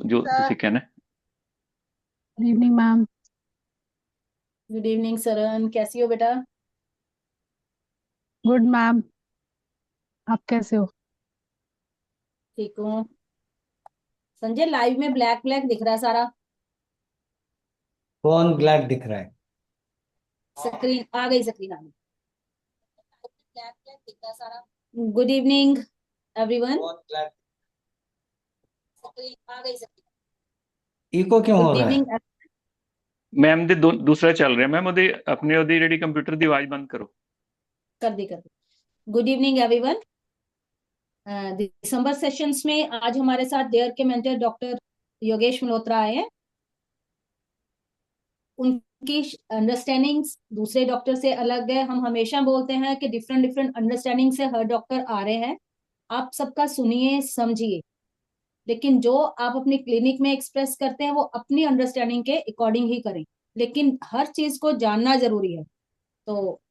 जो सर, तुसी कहना है। Good evening ma'am. Good evening Saran, कैसी हो बेटा? Good ma'am. आप कैसे हो? ठीक हूँ। संजय, लाइव में ब्लैक ब्लैक दिख रहा है सारा। कौन ब्लैक दिख रहा है? स्क्रीन आ गई, स्क्रीन आ गई। ब्लैक ब्लैक दिख रहा है सारा। Good evening everyone. कौन ब्लैक? स्क्रीन आ गई, स्क्रीन। इको क्यों हो गुड रहा है? इवनिंग। मैम दे दूसरा चल रहा है मैम, ਉਹਦੀ अपने ਉਹਦੀ ਜਿਹੜੀ कंप्यूटर ਦੀ आवाज बंद करो। कर दी। Good evening everyone. दिसंबर सेशंस में आज हमारे साथ डेयर के मेंटर डॉक्टर योगेश मल्होत्रा आए हैं। उनकी अंडरस्टैंडिंग्स दूसरे डॉक्टर से अलग है। हम हमेशा बोलते हैं कि डिफरेंट डिफरेंट अंडरस्टैंडिंग से हर डॉक्टर आ रहे हैं। आप सबका सुनिए, समझिए, लेकिन जो आप अपनी क्लिनिक में एक्सप्रेस करते हैं वो अपनी अंडरस्टैंडिंग के अकॉर्डिंग ही करें, लेकिन हर चीज को जानना जरूरी है। तो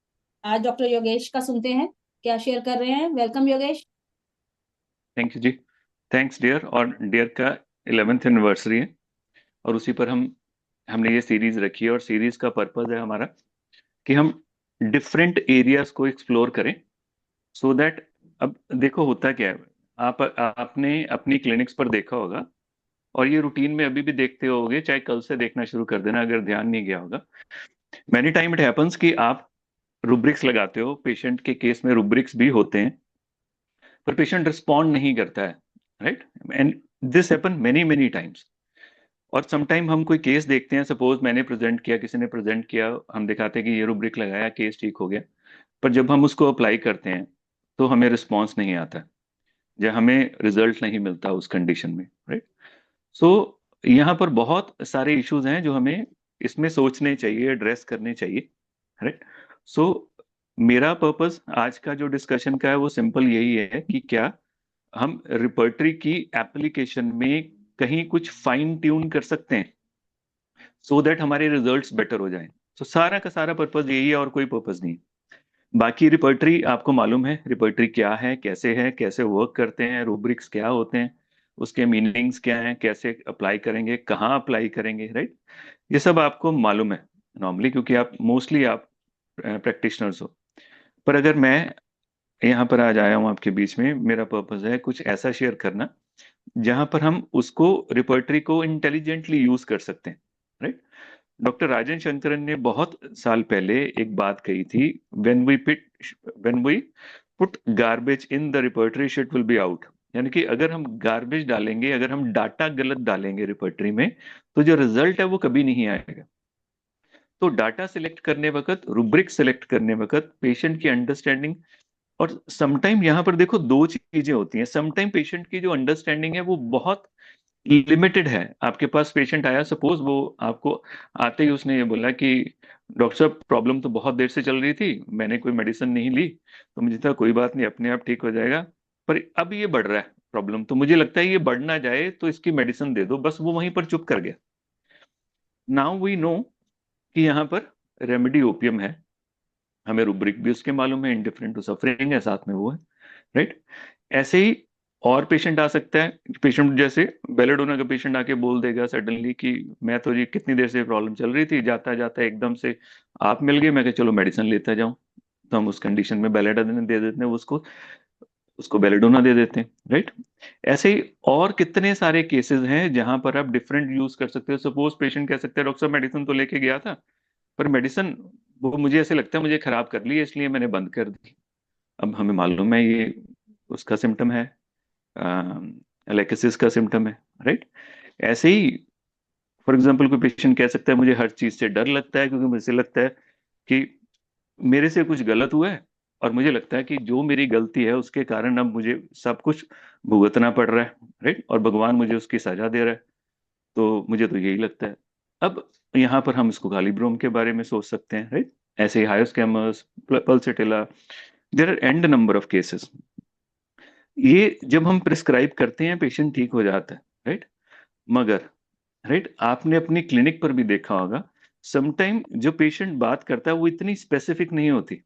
आज डॉक्टर योगेश का सुनते हैं क्या शेयर कर रहे हैं। Welcome Yogesh. Thank you ji. Thanks dear. और डियर का 11th एनिवर्सरी है और उसी पर हमने ये सीरीज रखी है, और सीरीज का पर्पस है हमारा कि हम डिफरेंट एरियाज को एक्सप्लोर करें, सो दैट अब देखो होता क्या है। आपने अपनी क्लिनिक्स पर देखा होगा, और ये रूटीन में अभी भी देखते होगे, चाहे कल से देखना शुरू कर देना अगर ध्यान नहीं गया होगा। मैनी टाइम इट हैपन्स कि आप रुब्रिक्स लगाते हो, पेशेंट के केस में रुब्रिक्स भी होते हैं, पर पेशेंट रिस्पॉन्ड नहीं करता है, right. And this happen many many times. और समटाइम हम कोई केस देखते हैं, सपोज मैंने प्रेजेंट किया, किसी ने प्रेजेंट किया, हम दिखाते हैं कि ये रुब्रिक लगाया, केस ठीक हो गया, पर जब हम उसको अप्लाई करते हैं तो हमें रिस्पॉन्स नहीं आता, या हमें रिजल्ट नहीं मिलता उस कंडीशन में, राइट। सो यहाँ पर बहुत सारे इश्यूज हैं जो हमें इसमें सोचने चाहिए, एड्रेस करने चाहिए, राइट। सो मेरा पर्पस आज का जो डिस्कशन का है वो सिंपल यही है कि क्या हम रिपर्टरी की एप्लीकेशन में कहीं कुछ फाइन ट्यून कर सकते हैं, सो दैट हमारे रिजल्ट्स बेटर हो जाएं। तो सारा का सारा पर्पस यही है, और कोई पर्पस नहीं। बाकी रिपर्टरी आपको मालूम है, रिपर्टरी क्या है, कैसे वर्क करते हैं, रूब्रिक्स क्या होते हैं, उसके मीनिंग्स क्या हैं, कैसे अप्लाई करेंगे, कहाँ अप्लाई करेंगे, राइट। ये सब आपको मालूम है नॉर्मली, क्योंकि आप मोस्टली आप प्रैक्टिशनर्स हो। पर अगर मैं यहाँ पर आज आया हूँ आपके बीच में, मेरा पर्पस है कुछ ऐसा शेयर करना जहां पर हम उसको, रिपर्टरी को इंटेलिजेंटली यूज कर सकते हैं, राइट। डॉक्टर राजन शंकरन ने बहुत साल पहले एक बात कही थी, when we put garbage in the repertory shit will be out. यानी कि अगर हम गार्बेज डालेंगे, अगर हम डाटा गलत डालेंगे रिपर्टरी में, तो जो रिजल्ट है वो कभी नहीं आएगा। तो डाटा सिलेक्ट करने वक्त, रुब्रिक सिलेक्ट करने वक्त पेशेंट की अंडरस्टैंडिंग, और समटाइम यहाँ पर देखो दो चीजें होती हैं। समटाइम पेशेंट की जो अंडरस्टैंडिंग है वो बहुत लिमिटेड है। आपके पास पेशेंट आया, सपोज वो आपको आते ही उसने ये बोला कि डॉक्टर साहब प्रॉब्लम तो बहुत देर से चल रही थी, मैंने कोई मेडिसिन नहीं ली, तो मुझे था कोई बात नहीं, अपने आप ठीक हो जाएगा, पर अब ये बढ़ रहा है प्रॉब्लम, तो मुझे लगता है ये बढ़ ना जाए तो इसकी मेडिसिन दे दो। बस वो वहीं पर चुप कर गया। नाउ वी नो कि यहाँ पर रेमेडी ओपियम है, हमें रुब्रिक भी उसके मालूम है, इंडिफरेंट टू सफरिंग है, साथ में वो है, राइट। ऐसे ही और पेशेंट आ सकता है, पेशेंट जैसे बेलेडोना का पेशेंट आके बोल देगा सडनली कि मैं तो जी कितनी देर से प्रॉब्लम चल रही थी, जाता जाता एकदम से आप मिल गए, मैं कहा चलो मेडिसिन लेता जाऊं। तो हम उस कंडीशन में बेलेडोना दे देते हैं उसको, उसको बेलेडोना दे देते हैं, राइट। ऐसे ही और कितने सारे केसेस हैं जहां पर आप डिफरेंट यूज कर सकते हो। सपोज पेशेंट कह सकते हैं डॉक्टर साहब मेडिसिन तो लेके गया था, पर मेडिसिन वो मुझे ऐसे लगता है मुझे खराब कर ली है, इसलिए मैंने बंद कर दी। अब हमें मालूम है ये उसका सिम्टम है, एलेक्सिस का सिम्टम है, राइट। ऐसे ही फॉर एग्जांपल कोई पेशेंट कह सकता है मुझे हर चीज से डर लगता है, क्योंकि मुझे लगता है कि मेरे से कुछ गलत हुआ है, और मुझे लगता है कि जो मेरी गलती है उसके कारण अब मुझे सब कुछ भुगतना पड़ रहा है, राइट, और भगवान मुझे उसकी सजा दे रहा है। तो मुझे तो यही लगता है। अब यहाँ पर हम इसको गालिब्रोम के बारे में सोच सकते हैं, राइट। ऐसे ही hyoscyamus, pulsatilla, there are and number of cases. ये जब हम प्रिस्क्राइब करते हैं पेशेंट ठीक हो जाता है, राइट। मगर राइट, आपने अपनी क्लिनिक पर भी देखा होगा, समटाइम जो पेशेंट बात करता है वो इतनी स्पेसिफिक नहीं होती।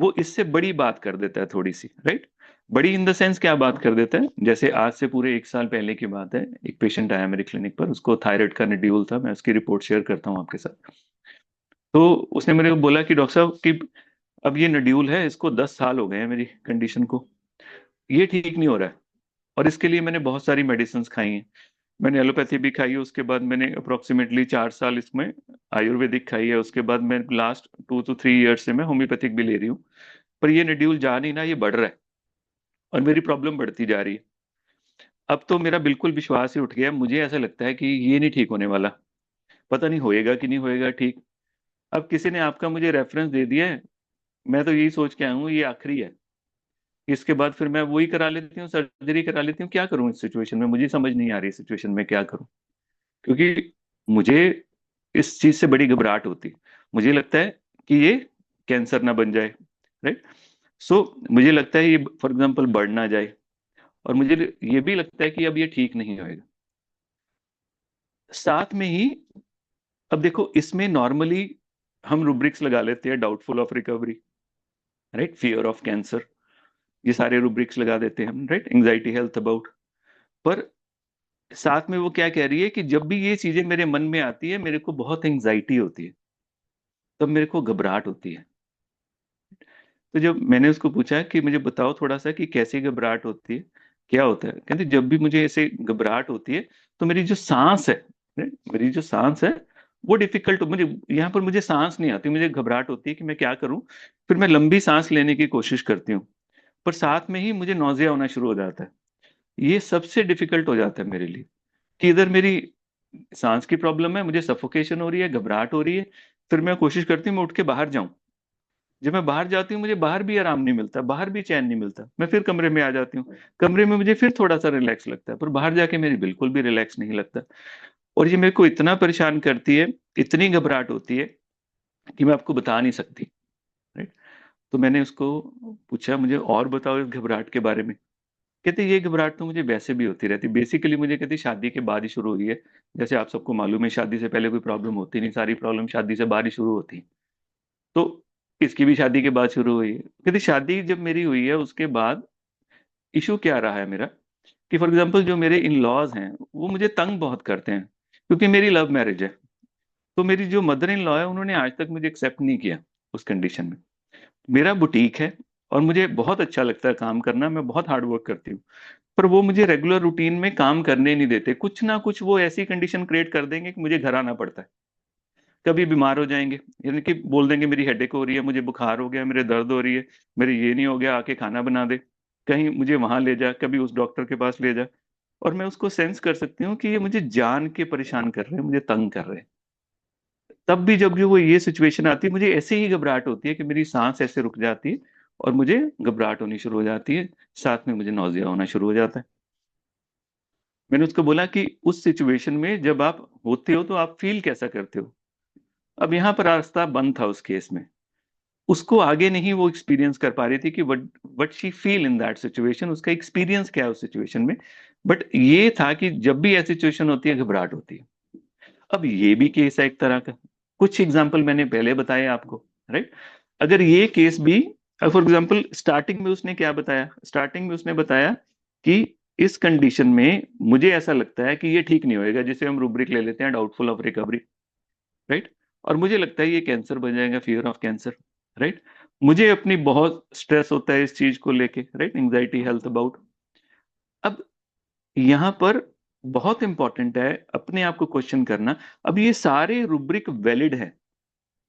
वो इससे बड़ी बात कर देता है थोड़ी सी, राइट। बड़ी इन द सेंस क्या बात कर देता है, जैसे आज से पूरे 1 साल पहले की बात है, एक पेशेंट आया मेरे क्लिनिक पर, उसको थायराइड का नड्यूल था, मैं उसकी रिपोर्ट शेयर करता हूँ आपके साथ। तो उसने मेरे को बोला कि डॉक्टर साहब कि अब ये नड्यूल है, इसको 10 साल हो गए हैं मेरी कंडीशन को, ये ठीक नहीं हो रहा है, और इसके लिए मैंने बहुत सारी मेडिसिन खाई हैं। मैंने एलोपैथी भी खाई है, उसके बाद मैंने अप्रोक्सीमेटली 4 साल इसमें आयुर्वेदिक खाई है, उसके बाद मैं लास्ट 2 to 3 ईयर्स से मैं होम्योपैथिक भी ले रही हूँ, पर ये नड्यूल जा नहीं ना, ये बढ़ रहा है और मेरी प्रॉब्लम बढ़ती जा रही है। अब तो मेरा बिल्कुल विश्वास ही उठ गया, मुझे ऐसा लगता है कि ये नहीं ठीक होने वाला, पता नहीं होएगा कि नहीं होएगा ठीक। अब किसी ने आपका मुझे रेफरेंस दे दिया है, मैं तो यही सोच के आया हूँ ये आखिरी है, इसके बाद फिर मैं वही करा लेती हूँ, सर्जरी करा लेती हूँ, क्या करूँ इस सिचुएशन में, मुझे समझ नहीं आ रही सिचुएशन में क्या करूँ। क्योंकि मुझे इस चीज से बड़ी घबराहट होती, मुझे लगता है कि ये कैंसर ना बन जाए, राइट। सो मुझे लगता है ये फॉर एग्जाम्पल बढ़ ना जाए, और मुझे ये भी लगता है कि अब ये ठीक नहीं होएगा। साथ में ही अब देखो, इसमें नॉर्मली हम रुब्रिक्स लगा लेते हैं, doubtful of recovery, right, fear of cancer, ये सारे रुब्रिक्स लगा देते हैं हम, राइट, एंजाइटी हेल्थ अबाउट। पर साथ में वो क्या कह रही है कि जब भी ये चीजें मेरे मन में आती है, मेरे को बहुत एंजाइटी होती है, तब मेरे को घबराहट होती है। तो जब मैंने उसको पूछा कि मुझे बताओ थोड़ा सा कि कैसी घबराहट होती है, क्या होता है, कहते जब भी मुझे ऐसे घबराहट होती है तो मेरी जो सांस है, मेरी जो सांस है वो डिफिकल्ट, मुझे यहाँ पर मुझे सांस नहीं आती, मुझे घबराहट होती है कि मैं क्या करूं। फिर मैं लंबी सांस लेने की कोशिश करती हूँ, पर साथ में ही मुझे नौजिया होना शुरू हो जाता है। ये सबसे डिफिकल्ट हो जाता है मेरे लिए, कि इधर मेरी सांस की प्रॉब्लम है, मुझे सफोकेशन हो रही है, घबराहट हो रही है, फिर मैं कोशिश करती हूँ मैं उठ के बाहर जाऊं। जब मैं बाहर जाती हूँ मुझे बाहर भी आराम नहीं मिलता, बाहर भी चैन नहीं मिलता, मैं फिर कमरे में आ जाती हूँ, कमरे में मुझे फिर थोड़ा सा रिलैक्स लगता है, पर बाहर जाके मेरी बिल्कुल भी रिलैक्स नहीं लगता। और ये मेरे को इतना परेशान करती है, इतनी घबराहट होती है कि मैं आपको बता नहीं सकती, राइट। तो मैंने उसको पूछा मुझे और बताओ इस घबराहट के बारे में। कहते ये घबराहट तो मुझे वैसे भी होती रहती, बेसिकली मुझे कहती शादी के बाद ही शुरू हुई है। जैसे आप सबको मालूम है, शादी से पहले कोई प्रॉब्लम होती नहीं, सारी प्रॉब्लम शादी से बाद ही शुरू होती है। तो इसकी भी शादी के बाद शुरू हुई है। कहते शादी जब मेरी हुई है उसके बाद इशू क्या रहा है मेरा, कि फॉर एग्जाम्पल जो मेरे इन लॉज हैं वो मुझे तंग बहुत करते हैं, क्योंकि मेरी लव मैरिज है। तो मेरी जो मदर इन लॉ है उन्होंने आज तक मुझे एक्सेप्ट नहीं किया उस कंडीशन में। मेरा बुटीक है और मुझे बहुत अच्छा लगता है काम करना, मैं बहुत हार्ड वर्क करती हूँ, पर वो मुझे रेगुलर रूटीन में काम करने नहीं देते, कुछ ना कुछ वो ऐसी कंडीशन क्रिएट कर देंगे कि मुझे घर आना पड़ता है। कभी बीमार हो जाएंगे, यानी कि बोल देंगे मेरी हेडेक हो रही है, मुझे बुखार हो गया, मेरे दर्द हो रही है, मेरे ये नहीं हो गया, आके खाना बना दे, कहीं मुझे वहां ले जा, कभी उस डॉक्टर के पास ले जा। और मैं उसको सेंस कर सकती हूँ कि ये मुझे जान के परेशान कर रहे हैं, मुझे तंग कर रहे हैं। तब भी जब जो वो ये सिचुएशन आती है, मुझे ऐसे ही घबराहट होती है कि मेरी सांस ऐसे रुक जाती है और मुझे घबराहट होनी शुरू हो जाती है, साथ में मुझे नौजिया होना शुरू हो जाता है। मैंने उसको बोला कि उस सिचुएशन में जब आप होते हो तो आप फील कैसा करते हो। अब यहाँ पर रास्ता बंद था उस केस में, उसको आगे नहीं वो एक्सपीरियंस कर पा रही थी कि what she feel in that situation, उसका एक्सपीरियंस क्या है उस सिचुएशन में। बट ये था कि जब भी ऐसी सिचुएशन होती है घबराहट होती है। अब ये भी केस है एक तरह का, कुछ एग्जाम्पल मैंने पहले बताए आपको, राइट। अगर ये केस भी, फॉर एग्जाम्पल स्टार्टिंग में उसने क्या बताया, स्टार्टिंग में उसने बताया कि इस कंडीशन में मुझे ऐसा लगता है कि ये ठीक नहीं होएगा, जिसे हम रूब्रिक ले लेते हैं डाउटफुल ऑफ रिकवरी, राइट। और मुझे लगता है ये कैंसर बन जाएगा, फियर ऑफ कैंसर, राइट। मुझे अपनी बहुत स्ट्रेस होता है इस चीज को लेके, राइट, एंजाइटी हेल्थ अबाउट। अब यहाँ पर बहुत इंपॉर्टेंट है अपने आप को क्वेश्चन करना। अब ये सारे रुब्रिक वैलिड है,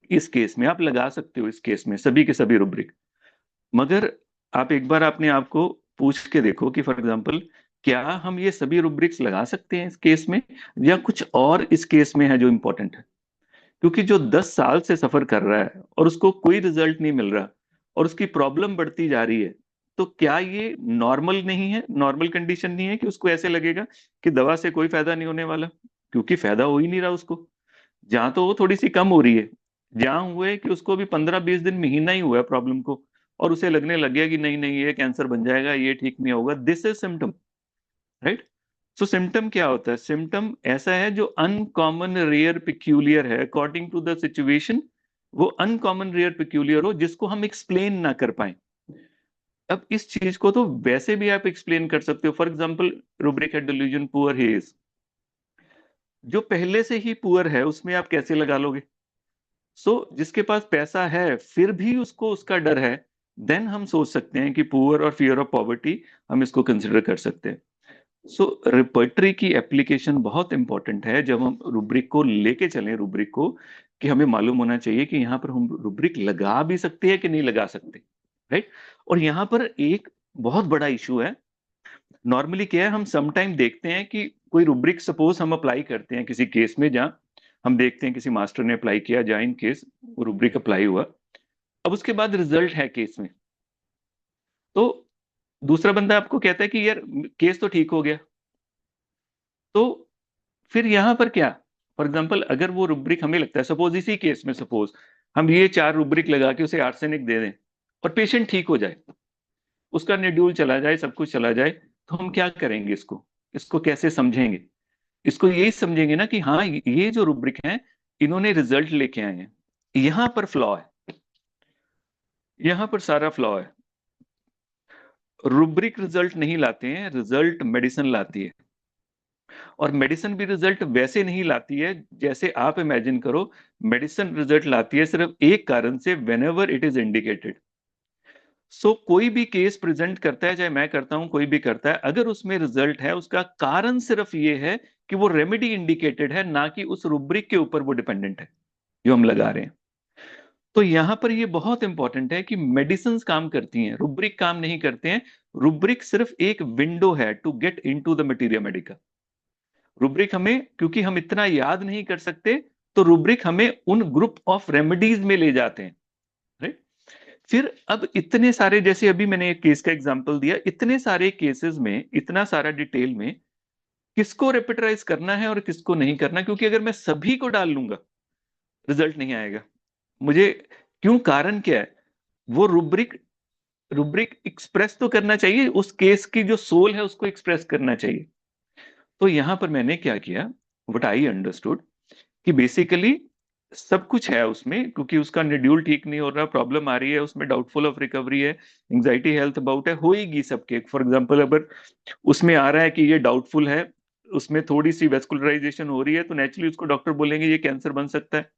इस केस में आप लगा सकते हो, इस केस में सभी के सभी रुब्रिक, मगर आप एक बार अपने आप को पूछ के देखो कि फॉर एग्जाम्पल क्या हम ये सभी रुब्रिक्स लगा सकते हैं इस केस में, या कुछ और इस केस में है जो इंपॉर्टेंट है। क्योंकि जो 10 साल से सफर कर रहा है और उसको कोई रिजल्ट नहीं मिल रहा और उसकी प्रॉब्लम बढ़ती जा रही है, तो क्या ये नॉर्मल नहीं है, नॉर्मल कंडीशन नहीं है कि उसको ऐसे लगेगा कि दवा से कोई फायदा नहीं होने वाला, क्योंकि फायदा हो ही नहीं रहा उसको। जहां तो वो थोड़ी सी कम हो रही है, जहां हुए कि उसको भी 15-20 दिन, महीना ही हुआ है प्रॉब्लम को, और उसे लगने लग गया कि नहीं नहीं ये कैंसर बन जाएगा, ये ठीक नहीं होगा, this is symptom, right. So symptom क्या होता है, सिम्टम ऐसा है जो अनकॉमन, रेयर, पिक्यूलियर है अकॉर्डिंग टू द सिचुएशन वो अनकॉमन, रेयर, पेक्यूलियर हो जिसको हम एक्सप्लेन ना कर पाए। अब इस चीज को तो वैसे भी आप एक्सप्लेन कर सकते हो। फॉर एग्जाम्पल, रुब्रिक है डिल्यूजन, पुअर ही इज, जो पहले से ही पुअर है उसमें आप कैसे लगा लोगे? जिसके पास पैसा है फिर भी उसको उसका डर है, देन हम सोच सकते हैं कि पुअर और फियर ऑफ पॉवर्टी हम इसको कंसिडर कर सकते हैं। रिपर्टरी की एप्लीकेशन बहुत इंपॉर्टेंट है जब हम रुब्रिक को लेके चलें, रुब्रिक को, कि हमें मालूम होना चाहिए कि यहाँ पर हम रुब्रिक लगा भी सकते हैं कि नहीं लगा सकते, राइट? और यहाँ पर एक बहुत बड़ा इशू है। नॉर्मली क्या है, हम समटाइम देखते हैं कि कोई रुब्रिक सपोज हम अप्लाई करते हैं किसी केस में, जहां हम देखते हैं किसी मास्टर ने अप्लाई किया, जहां इन केस रुब्रिक अप्लाई हुआ, अब उसके बाद रिजल्ट है केस में, तो दूसरा बंदा आपको कहता है कि यार केस तो ठीक हो गया, तो फिर यहां पर क्या? फॉर एग्जाम्पल, अगर वो रुब्रिक हमें लगता है, सपोज इसी केस में, सपोज हम ये 4 रुब्रिक लगा के उसे आर्सेनिक दे दें और पेशेंट ठीक हो जाए, उसका शेड्यूल चला जाए, सब कुछ चला जाए, तो हम क्या करेंगे? इसको इसको कैसे समझेंगे? इसको यही समझेंगे ना कि हाँ, ये जो रुब्रिक है इन्होंने रिजल्ट लेके आए हैं। यहां पर फ्लॉ है, यहां पर सारा फ्लॉ है। रुब्रिक रिजल्ट नहीं लाते हैं, रिजल्ट मेडिसिन लाती है। और मेडिसिन भी रिजल्ट वैसे नहीं लाती है जैसे आप इमेजिन करो। मेडिसिन रिजल्ट लाती है सिर्फ एक कारण से, when ever it is indicated. कोई भी केस प्रेजेंट करता है, चाहे मैं करता हूं, कोई भी करता है, अगर उसमें रिजल्ट है, उसका कारण सिर्फ ये है कि वो रेमेडी इंडिकेटेड है, ना कि उस रुब्रिक के ऊपर वो डिपेंडेंट है जो हम लगा रहे हैं। तो यहां पर ये बहुत इंपॉर्टेंट है कि मेडिसिन काम करती हैं, रुब्रिक काम नहीं करते हैं। रुब्रिक सिर्फ एक विंडो है to get into the materia medica. Rubric हमें, क्योंकि हम इतना याद नहीं कर सकते, तो रुब्रिक हमें उन ग्रुप ऑफ रेमेडीज में ले जाते हैं, राइट? फिर अब इतने सारे, जैसे अभी मैंने एक केस का एग्जांपल दिया, इतने सारे केसेस में, इतना सारा डिटेल में, किसको रेपिटराइज करना है और किसको नहीं करना? क्योंकि अगर मैं सभी को डाल लूंगा रिजल्ट नहीं आएगा मुझे। क्यों? कारण क्या है? वो रुब्रिक रुब्रिक एक्सप्रेस तो करना चाहिए, उस केस की जो सोल है उसको एक्सप्रेस करना चाहिए। तो यहां पर मैंने क्या किया, व्हाट आई अंडरस्टूड, कि बेसिकली सब कुछ है उसमें, क्योंकि उसका शेड्यूल ठीक नहीं हो रहा, प्रॉब्लम आ रही है उसमें, डाउटफुल ऑफ रिकवरी है, एंजाइटी हेल्थ अबाउट है, होएगी सबके। फॉर एग्जांपल, अगर उसमें आ रहा है कि ये डाउटफुल है, उसमें थोड़ी सी वेस्कुलराइजेशन हो रही है, तो नेचुरली उसको डॉक्टर बोलेंगे ये कैंसर बन सकता है।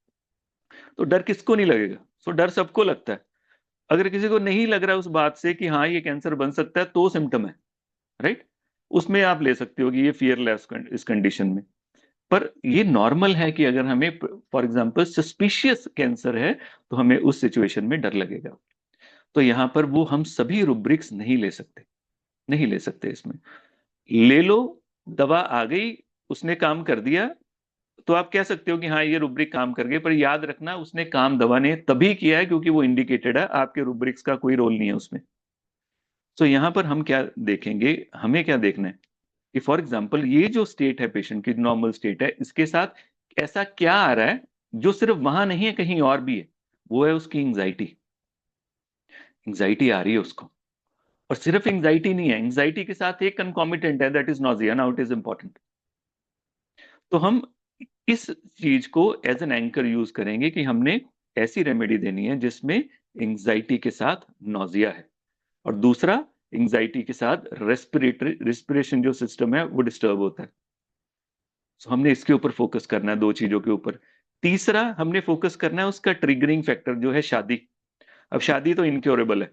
तो डर किसको नहीं लगेगा? डर सबको लगता है। अगर किसी को नहीं लग रहा है उस बात से कि हाँ ये कैंसर बन सकता है, तो सिम्टम है, राइट? उसमें आप ले सकते हो कि ये फियरलेस इस कंडीशन में। पर ये नॉर्मल है कि अगर हमें फॉर एग्जांपल सस्पिशियस कैंसर है, तो हमें उस सिचुएशन में डर लगेगा। तो यहां पर वो हम सभी रुब्रिक्स नहीं ले सकते, नहीं ले सकते। इसमें ले लो, दवा आ गई, उसने काम कर दिया, तो आप कह सकते हो कि हाँ ये रुब्रिक काम कर गए, पर याद रखना उसने काम दवा ने तभी किया है क्योंकि वो इंडिकेटेड है, आपके रुब्रिक्स का कोई रोल नहीं है उसमें। यहां पर हम क्या देखेंगे, हमें क्या देखना है कि फॉर एग्जाम्पल ये जो स्टेट है पेशेंट की, नॉर्मल स्टेट है, इसके साथ ऐसा क्या आ रहा है जो सिर्फ वहां नहीं है, कहीं और भी है? वो है उसकी एंग्जाइटी। एंग्जाइटी आ रही है उसको, और सिर्फ एंग्जाइटी नहीं है, एंग्जाइटी के साथ एक कंकॉमिटेंट है, that is nausea. Now it is important. तो हम इस चीज को एज एन एंकर यूज करेंगे कि हमने ऐसी रेमेडी देनी है जिसमें एंग्जाइटी के साथ नॉजिया है, और दूसरा, एंग्जाइटी के साथ रेस्पिरेशन जो सिस्टम है वो डिस्टर्ब होता है। हमने इसके ऊपर फोकस करना है, दो चीजों के ऊपर। तीसरा, हमने फोकस करना है उसका ट्रिगरिंग फैक्टर जो है शादी। अब शादी तो इनक्योरेबल है,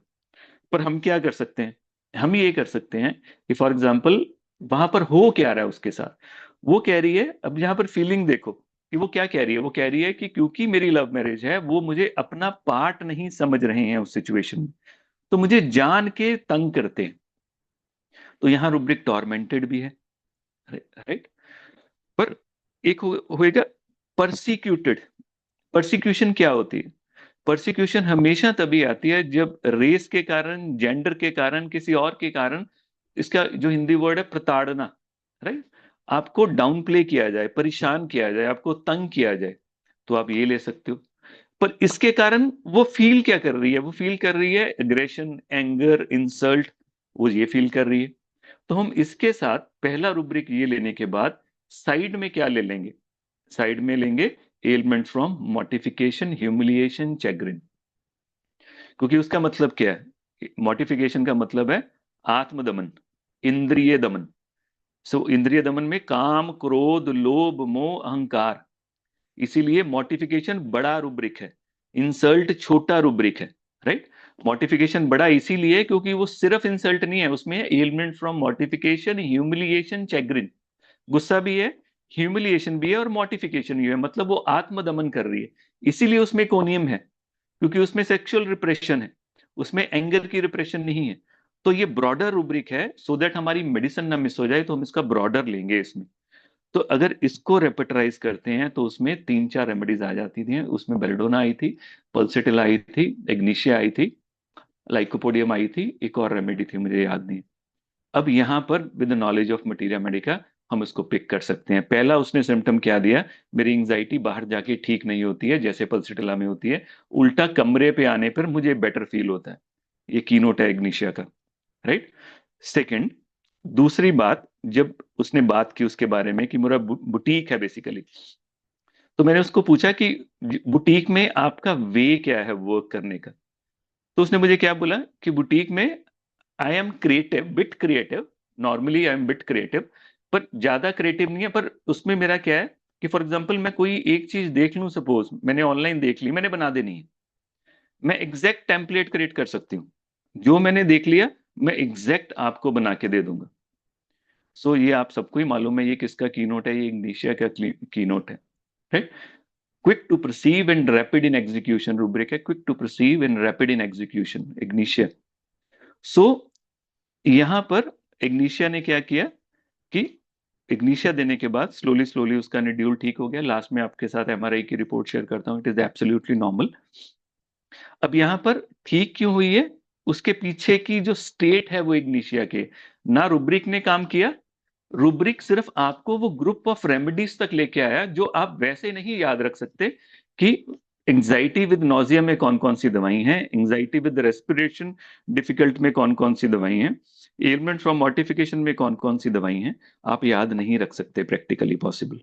पर हम क्या कर सकते हैं? हम ये कर सकते हैं कि फॉर एग्जाम्पल वहां पर हो क्या रहा है उसके साथ। वो कह रही है, अब यहाँ पर फीलिंग देखो कि वो क्या कह रही है। वो कह रही है कि क्योंकि मेरी लव मैरिज है, वो मुझे अपना पार्ट नहीं समझ रहे हैं उस सिचुएशन में, तो मुझे जान के तंग करते हैं। तो यहाँ रुब्रिक टॉर्मेंटेड भी है, राइट? पर एक होएगा परसिक्यूटेड। परसिक्यूशन क्या होती है? परसिक्यूशन हमेशा तभी आती है जब रेस के कारण, जेंडर के कारण, किसी और के कारण, इसका जो हिंदी वर्ड है प्रताड़ना, राइट, आपको डाउन प्ले किया जाए, परेशान किया जाए, आपको तंग किया जाए, तो आप ये ले सकते हो। पर इसके कारण वो फील क्या कर रही है? वो फील कर रही है एग्रेशन, एंगर, इंसल्ट, वो ये फील कर रही है। तो हम इसके साथ पहला रुब्रिक ये लेने के बाद साइड में क्या ले लेंगे? साइड में लेंगे एलिमेंट फ्रॉम मॉर्टिफिकेशन, ह्यूमिलिएशन, चैग्रिन। क्योंकि उसका मतलब क्या है, मॉर्टिफिकेशन का मतलब है आत्मदमन, इंद्रिय दमन। सो इंद्रिय दमन में काम, क्रोध, लोभ, मोह, अहंकार। इसीलिए मॉर्टिफिकेशन बड़ा रुब्रिक है, इंसल्ट छोटा रुब्रिक है। राइट। मॉर्टिफिकेशन बड़ा इसीलिए क्योंकि वो सिर्फ इंसल्ट नहीं है, उसमें एलिमेंट फ्रॉम मॉर्टिफिकेशन, ह्यूमिलिएशन, चैग्रिन। गुस्सा भी है, ह्यूमिलिएशन भी है और मॉर्टिफिकेशन भी है, मतलब वो आत्मदमन कर रही है। इसीलिए उसमें कोनियम है, क्योंकि उसमें सेक्सुअल रिप्रेशन है, उसमें एंगर की रिप्रेशन नहीं है। तो ये ब्रॉडर रूब्रिक है, सो दैट हमारी मेडिसिन ना मिस हो जाए, तो हम इसका ब्रॉडर लेंगे इसमें। तो अगर इसको रेपेटराइज करते हैं तो उसमें 3-4 रेमेडीज आ जाती थी। उसमें बेल्डोना आई थी, पल्सिटिल आई थी, एग्नीशिया आई थी, लाइकोपोडियम आई थी, एक और रेमेडी थी मुझे याद नहीं। अब यहाँ पर with knowledge of materia Medica हम इसको पिक कर सकते हैं। पहला उसने सिम्टम क्या दिया, मेरी एंजाइटी बाहर जाके ठीक नहीं होती है जैसे पल्सिटिला में होती है, उल्टा कमरे पे आने पर मुझे बेटर फील होता है। ये कीनोट है इग्निशिया का। राइट। सेकंड, दूसरी बात, जब उसने बात की उसके बारे में कि मेरा बुटीक है बेसिकली, तो मैंने उसको पूछा कि बुटीक में आपका वे क्या है वर्क करने का। तो उसने मुझे क्या बोला कि बुटीक में I am creative, bit creative, normally I am bit creative, पर ज्यादा क्रिएटिव नहीं है। पर उसमें मेरा क्या है कि फॉर एग्जाम्पल मैं कोई एक चीज देख लूं, सपोज मैंने ऑनलाइन देख ली, मैंने बना देनी है, मैं एग्जैक्ट टेम्पलेट क्रिएट कर सकती हूँ। जो मैंने देख लिया मैं एग्जैक्ट आपको बना के दे दूंगा। सो ये आप सबको ही मालूम है, ये किसका कीनोट है, ये इग्निशिया का कीनोट है। Right. Quick to perceive and rapid in execution rubric है, quick to perceive and rapid in execution ignatia. So यहां पर इग्निशिया ने क्या किया कि इग्निशिया देने के बाद स्लोली स्लोली उसका निड्यूल ठीक हो गया। लास्ट में आपके साथ एमआरआई की रिपोर्ट शेयर करता हूं, इट इज एब्सोल्युटली नॉर्मल। अब यहां पर ठीक क्यों हुई है, उसके पीछे की जो स्टेट है वो इग्निशिया के, ना रुब्रिक ने काम किया। रुब्रिक सिर्फ आपको वो ग्रुप ऑफ रेमेडीज तक लेके आया जो आप वैसे नहीं याद रख सकते कि एंजाइटी विद नोजिया में कौन कौन सी दवाई हैं, एंजाइटी विद रेस्पिरेशन डिफिकल्ट में कौन कौन सी दवाई हैं, एलिमेंट फ्रॉम मॉर्टिफिकेशन में कौन कौन सी दवाई हैं, आप याद नहीं रख सकते, प्रैक्टिकली पॉसिबल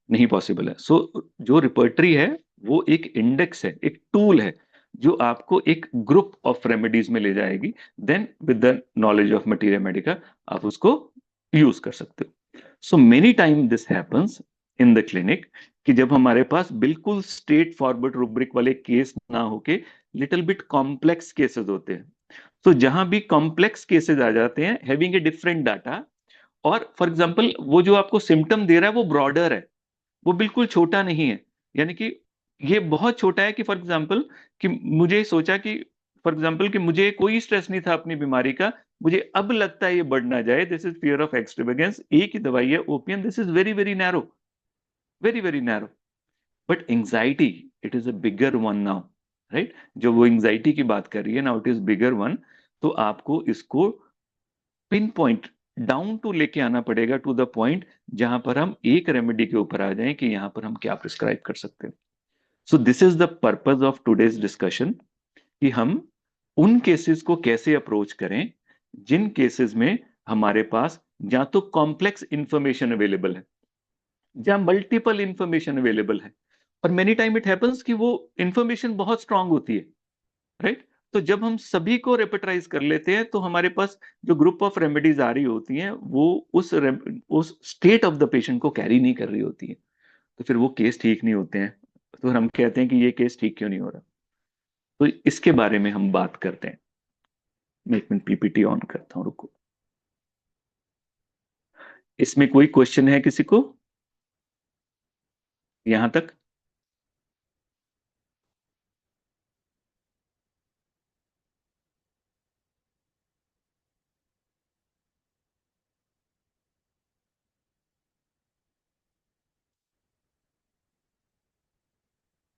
नहीं, पॉसिबल है। सो जो रिपर्टरी है वो एक इंडेक्स है, एक टूल है जो आपको एक ग्रुप ऑफ रेमेडीज में ले जाएगी। Then with the knowledge of materia medica आप उसको यूज कर सकते हो। So many time this happens in the clinic कि जब हमारे पास बिल्कुल स्ट्रेट फॉरवर्ड रूब्रिक वाले केस ना होके लिटिल बिट कॉम्प्लेक्स केसेस होते हैं। तो जहां भी कॉम्प्लेक्स केसेस आ जाते हैं हैविंग ए डिफरेंट डाटा, और फॉर एग्जांपल वो जो आपको सिम्टम दे रहा है वो ब्रॉडर है, वो बिल्कुल छोटा नहीं है। यानी कि ये बहुत छोटा है कि फॉर एग्जांपल कि मुझे सोचा कि फॉर एग्जांपल कि मुझे कोई स्ट्रेस नहीं था अपनी बीमारी का, मुझे अब लगता है ये बढ़ ना जाए, दिस इज फियर ऑफ एक्सट्रावेगेंस, एक ही दवाई है opium, this is very very narrow, very very narrow. But anxiety it is a bigger one now. Right. जो वो एंजाइटी की बात कर रही है now it is bigger one. तो आपको इसको पिन पॉइंट डाउन टू लेके आना पड़ेगा टू द पॉइंट जहां पर हम एक रेमेडी के ऊपर आ जाएं कि यहां पर हम क्या प्रिस्क्राइब कर सकते हैं। So this is the purpose of today's discussion कि हम उन केसेस को कैसे अप्रोच करें जिन केसेस में हमारे पास या तो कॉम्प्लेक्स इंफॉर्मेशन अवेलेबल है या मल्टीपल इंफॉर्मेशन अवेलेबल है, और मेनी टाइम इट हैपेंस कि वो इंफॉर्मेशन बहुत स्ट्रांग होती है। राइट। तो जब हम सभी को रेपेटराइज कर लेते हैं तो हमारे पास जो ग्रुप ऑफ रेमेडीज आ रही होती हैं वो उस स्टेट ऑफ द पेशेंट को कैरी नहीं कर रही होती है, तो फिर वो केस ठीक नहीं होते हैं। तो फिर हम कहते हैं कि ये केस ठीक क्यों नहीं हो रहा। तो इसके बारे में हम बात करते हैं। मैं एक मिनट पीपीटी ऑन करता हूँ, रुको। इसमें कोई क्वेश्चन है किसी को यहां तक?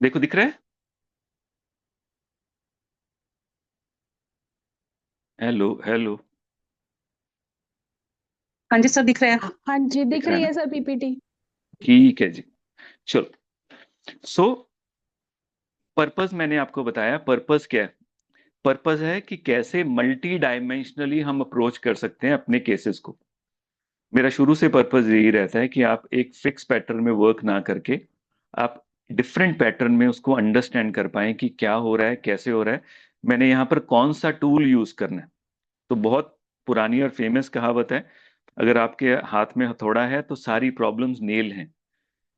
देखो दिख रहा है? Hello hello. हाँ जी सर, दिख रहा है। हाँ जी, दिख दिख रहा है रही ना? है सर पीपीटी। ठीक है जी। चलो। सो पर्पस मैंने आपको बताया, पर्पस क्या है। पर्पस है कि कैसे मल्टी डायमेंशनली हम अप्रोच कर सकते हैं अपने केसेस को। मेरा शुरू से पर्पस यही रहता है कि आप एक फिक्स पैटर्न में वर्क ना करके आप डिफरेंट पैटर्न में उसको अंडरस्टैंड कर पाए कि क्या हो रहा है, कैसे हो रहा है, मैंने यहाँ पर कौन सा टूल यूज करना है। तो बहुत पुरानी और फेमस कहावत है, अगर आपके हाथ में हथौड़ा है तो सारी प्रॉब्लम्स नेल हैं।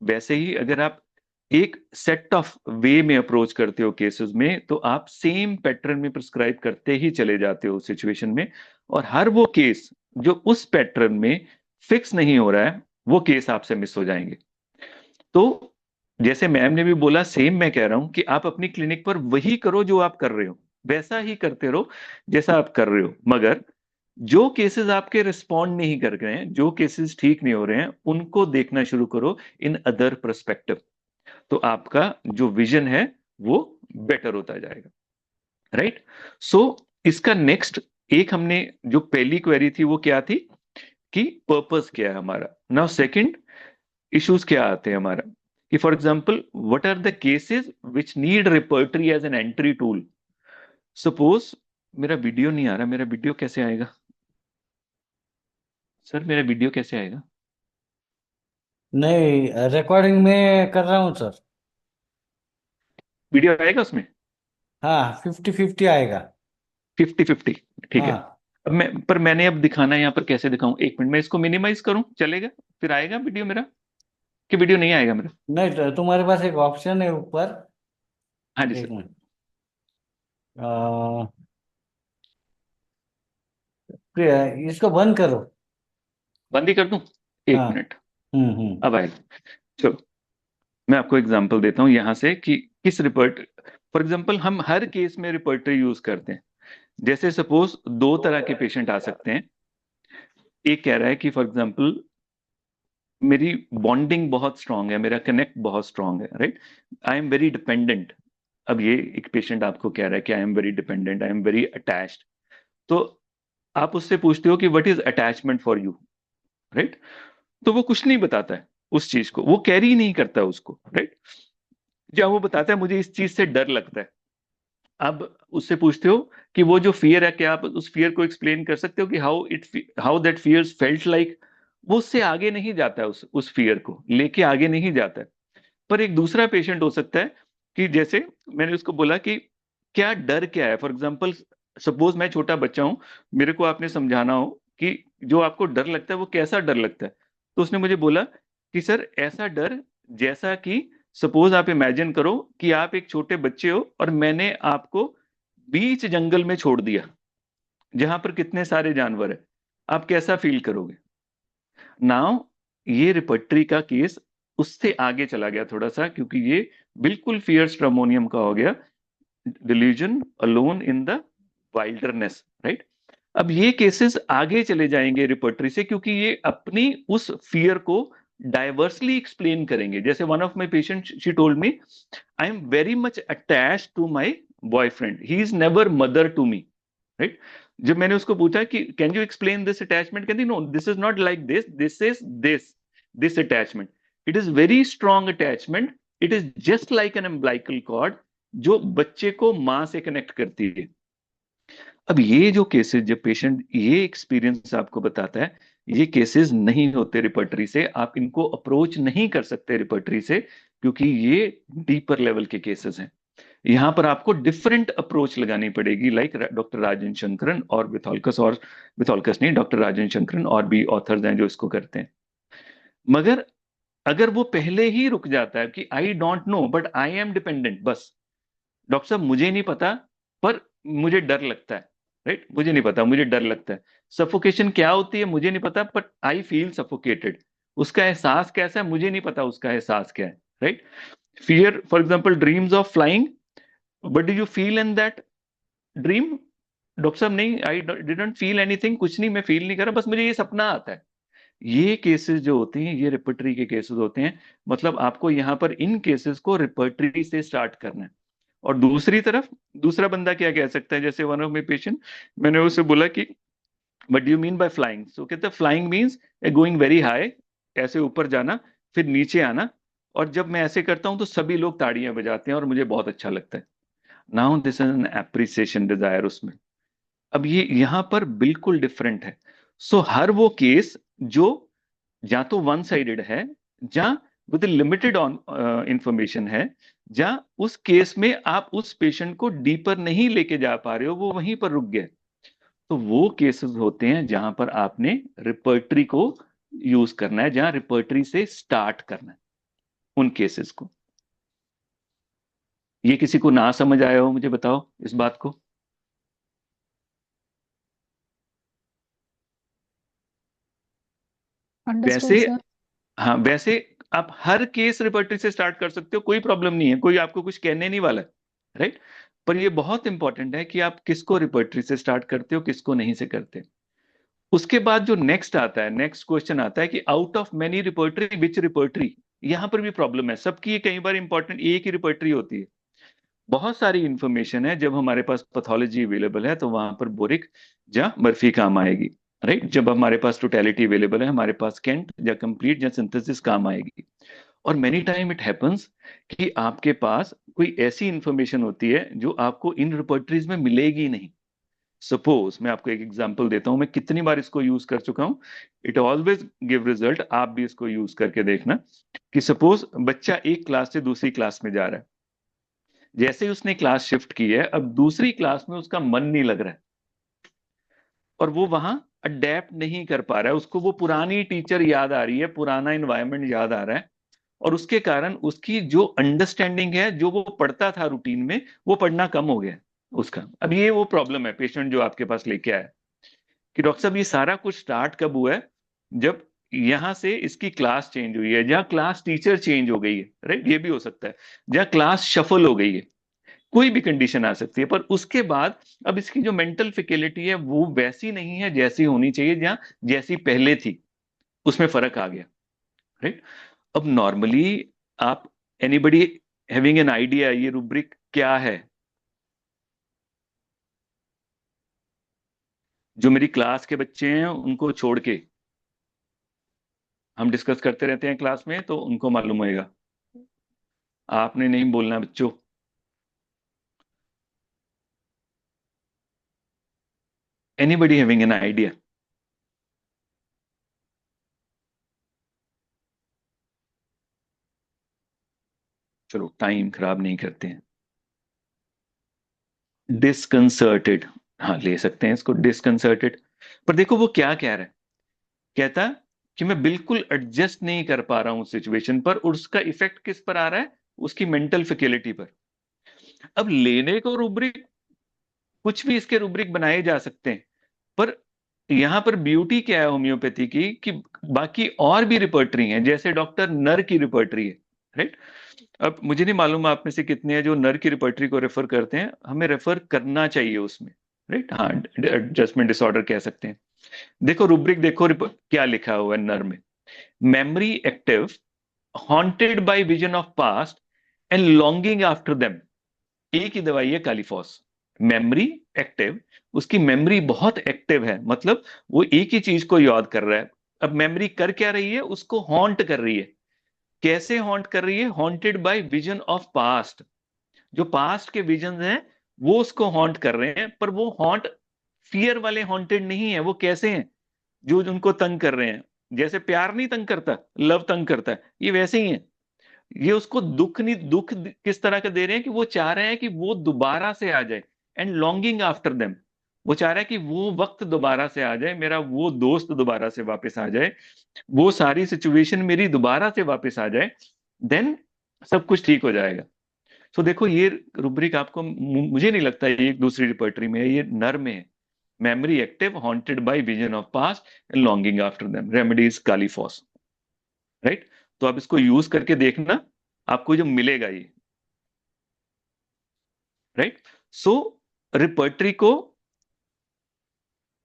वैसे ही अगर आप एक सेट ऑफ वे में अप्रोच करते हो केसेस में, तो आप सेम पैटर्न में प्रिस्क्राइब करते ही चले जाते हो सिचुएशन में, और हर वो केस जो उस पैटर्न में फिक्स नहीं हो रहा है, वो केस आपसे मिस हो जाएंगे। तो जैसे मैम ने भी बोला, सेम मैं कह रहा हूं कि आप अपनी क्लिनिक पर वही करो जो आप कर रहे हो, वैसा ही करते रहो जैसा आप कर रहे हो। मगर जो केसेस आपके रिस्पॉन्ड नहीं कर रहे हैं, जो केसेस ठीक नहीं हो रहे हैं, उनको देखना शुरू करो इन अदर पर्सपेक्टिव। तो आपका जो विजन है वो बेटर होता जाएगा। राइट। सो इसका नेक्स्ट, एक हमने जो पहली क्वेरी थी वो क्या थी कि पर्पस क्या है हमारा। नाउ सेकंड इश्यूज क्या आते हैं हमारा, कि for example what are the cases which need repertory as an entry tool. Suppose मेरा वीडियो नहीं आ रहा, मेरा वीडियो कैसे आएगा सर, मेरा वीडियो कैसे आएगा? नहीं, रिकॉर्डिंग में कर रहा हूँ सर। वीडियो आएगा उसमें? हाँ, 50-50 आएगा। 50-50, ठीक है। हाँ। अब मैंने अब दिखाना है यहाँ पर, कैसे दिखाऊं? एक मिनट में इसको मिनिमाइज करूं, चलेगा? फिर आएगा वीडियो मेरा कि वीडियो नहीं आएगा मेरा? नहीं तो तुम्हारे पास एक ऑप्शन है ऊपर। हाँ जी एक सर। मिनट। इसको बंद करो। बंद ही कर दूं? एक हाँ। मिनट। हम्म। अब आएगा। चलो, मैं आपको एग्जांपल देता हूं यहाँ से कि किस रिपर्ट, फॉर एग्जांपल हम हर केस में रिपर्टरी यूज करते हैं। जैसे सपोज दो तरह के पेशेंट आ सकते हैं। एक कह रहा है कि फॉर एग्जांपल मेरी बॉन्डिंग बहुत स्ट्रांग है, मेरा कनेक्ट बहुत स्ट्रांग है, right, I am very dependent. अब ये एक पेशेंट आपको कह रहा है कि आई am very dependent, I am very attached. तो आप उससे पूछते हो कि what is attachment for you, right? तो वो कुछ नहीं बताता है, उस चीज को वो कैरी नहीं करता उसको, राइट? जब वो बताता है मुझे इस चीज से डर लगता है, अब उससे पूछते हो कि वो जो फियर है, क्या आप उस फियर को एक्सप्लेन कर सकते हो कि how that fears felt like? वो उससे आगे नहीं जाता है, उस फियर को लेके आगे नहीं जाता है। पर एक दूसरा पेशेंट हो सकता है कि जैसे मैंने उसको बोला कि क्या डर क्या है, फॉर एग्जाम्पल सपोज मैं छोटा बच्चा हूं, मेरे को आपने समझाना हो कि जो आपको डर लगता है वो कैसा डर लगता है। तो उसने मुझे बोला कि सर ऐसा डर जैसा कि सपोज आप इमेजिन करो कि आप एक छोटे बच्चे हो और मैंने आपको बीच जंगल में छोड़ दिया, जहां पर कितने सारे जानवर है, आप कैसा फील करोगे? नाउ ये रिपर्टरी का केस उससे आगे चला गया थोड़ा सा, क्योंकि ये बिल्कुल फियर स्ट्रामोनियम का हो गया, delusion alone in the wilderness, right? अब ये केसेस आगे चले जाएंगे रिपर्टरी से, क्योंकि ये अपनी उस फियर को डाइवर्सली एक्सप्लेन करेंगे। जैसे one of my patient, she told me, I am very much attach to my boyfriend, he is never mother to me, right? जब मैंने उसको पूछा कि can you explain this attachment, कहती no, this is not like this, this is this attachment, it is very strong attachment, it is just like an umbilical cord जो बच्चे को मां से कनेक्ट करती है। अब ये जो केसेस, जब पेशेंट ये एक्सपीरियंस आपको बताता है, ये केसेस नहीं होते रिपर्टरी से, आप इनको अप्रोच नहीं कर सकते रिपर्टरी से, क्योंकि ये डीपर लेवल के केसेस हैं। यहां पर आपको डिफरेंट अप्रोच लगानी पड़ेगी, लाइक डॉक्टर राजन शंकरन और विथोल्कस, और विथोल्कस नहीं, डॉक्टर राजन शंकरन और भी ऑथर्स हैं जो इसको करते हैं। मगर अगर वो पहले ही रुक जाता है कि I don't know but I am dependent, बस डॉक्टर साहब मुझे नहीं पता पर मुझे डर लगता है, राइट, मुझे नहीं पता, मुझे डर लगता है। सफोकेशन क्या होती है मुझे नहीं पता, बट आई फील सफोकेटेड। उसका एहसास कैसा है मुझे नहीं पता, उसका एहसास क्या है, right? Fear, for example dreams of flying, but do you feel in that dream? Doctor साहब नहीं, आई डिडंट फील एनीथिंग, कुछ नहीं, मैं फील नहीं कर रहा, बस मुझे ये सपना आता है। ये केसेस जो होते हैं ये रिपर्टरी के केसेस होते हैं। मतलब आपको यहाँ पर इन केसेस को रिपर्टरी से स्टार्ट करना है। और दूसरी तरफ दूसरा बंदा क्या कह सकता है, जैसे वन ऑफ माई पेशेंट, मैंने उससे बोला कि what do you mean by flying? So कहते flying means going very high, ऐसे ऊपर जाना फिर नीचे आना, और जब मैं ऐसे करता हूं तो सभी लोग ताड़ियां बजाते हैं और मुझे बहुत अच्छा लगता है। Now this is an appreciation desire उसमें। अब ये यहां पर बिल्कुल डिफरेंट है। सो हर वो केस जो या तो वन साइडेड है, या विद लिमिटेड ऑन इंफॉर्मेशन है, जहां उस केस में आप उस पेशेंट को डीपर नहीं लेके जा पा रहे हो, वो वहीं पर रुक गए, तो वो केसेस होते हैं जहां पर आपने रिपर्टरी को यूज करना है, जहां रिपर्टरी से स्टार्ट करना है उन केसेस को। ये किसी को ना समझ आया हो मुझे बताओ इस बात को। अंडरस्टूड वैसे, सर। हाँ वैसे आप हर केस रिपर्टरी से स्टार्ट कर सकते हो, कोई प्रॉब्लम नहीं है, कोई आपको कुछ कहने नहीं वाला है, राइट। पर ये बहुत इंपॉर्टेंट है कि आप किसको रिपर्टरी से स्टार्ट करते हो, किसको नहीं से करते। उसके बाद जो नेक्स्ट आता है, नेक्स्ट क्वेश्चन आता है कि out of many repertory which repertory. यहां पर भी प्रॉब्लम है सबकी, ये कई बार इंपॉर्टेंट एक ही रिपर्टरी होती है। बहुत सारी इंफॉर्मेशन है, जब हमारे पास पैथोलॉजी अवेलेबल है तो वहां पर बोरिक या मर्फी काम आएगी, राइट। जब हमारे पास टोटलिटी अवेलेबल है, हमारे पास केंट या कंप्लीट या सिंथेसिस काम आएगी। और मेनी टाइम इट हैपन्स कि आपके पास कोई ऐसी इंफॉर्मेशन होती है जो आपको इन रिपोर्टरीज में मिलेगी नहीं। सपोज मैं आपको एक एग्जांपल देता हूं, मैं कितनी बार इसको यूज कर चुका हूं, इट ऑलवेज गिव रिजल्ट, आप भी इसको यूज करके देखना। कि सपोज बच्चा एक क्लास से दूसरी क्लास में जा रहा है, जैसे ही उसने क्लास शिफ्ट की है, अब दूसरी क्लास में उसका मन नहीं लग रहा है और वो वहां अडेप्ट नहीं कर पा रहा है, उसको वो पुरानी टीचर याद आ रही है, पुराना इन्वायरमेंट याद आ रहा है, और उसके कारण उसकी जो अंडरस्टैंडिंग है, जो वो पढ़ता था रूटीन में, वो पढ़ना कम हो गया उसका। अब ये वो प्रॉब्लम है पेशेंट जो आपके पास लेके आया कि डॉक्टर साहब ये सारा कुछ स्टार्ट कब हुआ है, जब यहां से इसकी क्लास चेंज हुई है, जहां क्लास टीचर चेंज हो गई है, राइट, ये भी हो सकता है, जहां क्लास शफल हो गई है, कोई भी कंडीशन आ सकती है। पर उसके बाद अब इसकी जो मेंटल फैकल्टी है वो वैसी नहीं है जैसी होनी चाहिए, जहां जैसी पहले थी, उसमें फर्क आ गया, राइट। अब नॉर्मली आप, एनीबडी हैविंग एन आइडिया ये रूब्रिक क्या है? जो मेरी क्लास के बच्चे हैं उनको छोड़ के, हम डिस्कस करते रहते हैं क्लास में तो उनको मालूम होएगा, आपने नहीं बोलना बच्चों। Anybody having an idea? चलो टाइम खराब नहीं करते हैं। डिस्कंसर्टेड, हाँ ले सकते हैं इसको डिस्कंसर्टेड। पर देखो वो क्या कह रहा है, कहता कि मैं बिल्कुल एडजस्ट नहीं कर पा रहा हूं सिचुएशन पर, और उसका इफेक्ट किस पर आ रहा है, उसकी मेंटल फैकल्टी पर। अब लेने को रूब्रिक, कुछ भी इसके रूब्रिक बनाए जा सकते हैं, पर यहां पर ब्यूटी क्या है होम्योपैथी की, कि बाकी और भी रिपर्टरी हैं, जैसे डॉक्टर नर की रिपर्टरी है, राइट। अब मुझे नहीं मालूम आप में से कितने हैं जो नर की रिपर्टरी को रेफर करते हैं, हमें रेफर करना चाहिए उसमें, राइट। हाँ, एडजस्टमेंट डिसऑर्डर कह सकते हैं। देखो रूब्रिक देखो, क्या लिखा हुआ है नर में, memory active, haunted by vision of past and longing after them. एक ही दवाई है कालीफॉस। मेमोरी एक्टिव, उसकी मेमोरी बहुत एक्टिव है, मतलब वो एक ही चीज को याद कर रहा है। अब मेमोरी कर क्या रही है, उसको हॉन्ट कर रही है। कैसे हॉन्ट कर रही है? Haunted by vision of past, जो पास्ट के विजन हैं वो उसको हॉन्ट कर रहे हैं। पर वो हॉन्ट फियर वाले हॉन्टेड नहीं है, वो कैसे हैं, जो उनको तंग कर रहे हैं। जैसे प्यार नहीं तंग करता, लव तंग करता है, ये वैसे ही है। ये उसको दुख नहीं, दुख किस तरह का दे रहे हैं कि वो चाह रहे हैं कि वो दोबारा से आ जाए, एंड लॉन्गिंग आफ्टर देम, वो चाह रहा है कि वो वक्त दोबारा से आ जाए, मेरा वो दोस्त दोबारा से वापस आ जाए, वो सारी सिचुएशन मेरी दोबारा से वापस आ जाए, देन सब कुछ ठीक हो जाएगा। सो देखो ये रुब्रिक आपको, मुझे नहीं लगता ये एक दूसरी रिपर्टरी में है, ये नर में है। Memory active, haunted by vision of past and longing after them, remedies kali phos, right. तो आप इसको यूज करके देखना, आपको जो मिलेगा ये, राइट। सो रिपर्टरी को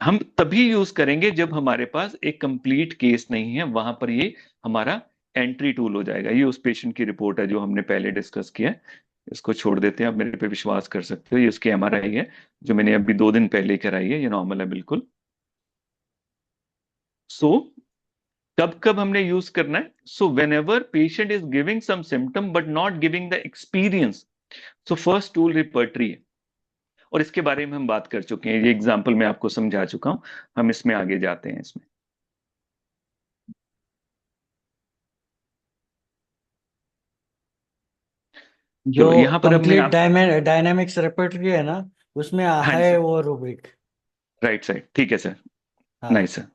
हम तभी यूज करेंगे जब हमारे पास एक कंप्लीट केस नहीं है, वहां पर ये हमारा एंट्री टूल हो जाएगा। ये उस पेशेंट की रिपोर्ट है जो हमने पहले डिस्कस किया है, इसको छोड़ देते हैं, आप मेरे पे विश्वास कर सकते हो। ये उसकी एमआरआई है जो मैंने अभी 2 दिन पहले कराई है, ये नॉर्मल है बिल्कुल। सो कब कब हमने यूज करना है? So whenever patient is giving some symptom but not giving the experience, so first tool repertory है। और इसके बारे में हम बात कर चुके हैं, ये एग्जाम्पल मैं आपको समझा चुका हूं, हम इसमें आगे जाते हैं इसमें। जो चलो यहाँ पर अब मैं कंप्लीट आप, डायनामिक्स रेपर्टरी है ना, उसमें हाँ जी है सर, वो रूब्रिक। राइट साइड, ठीक है सर, हाँ। Nice sir.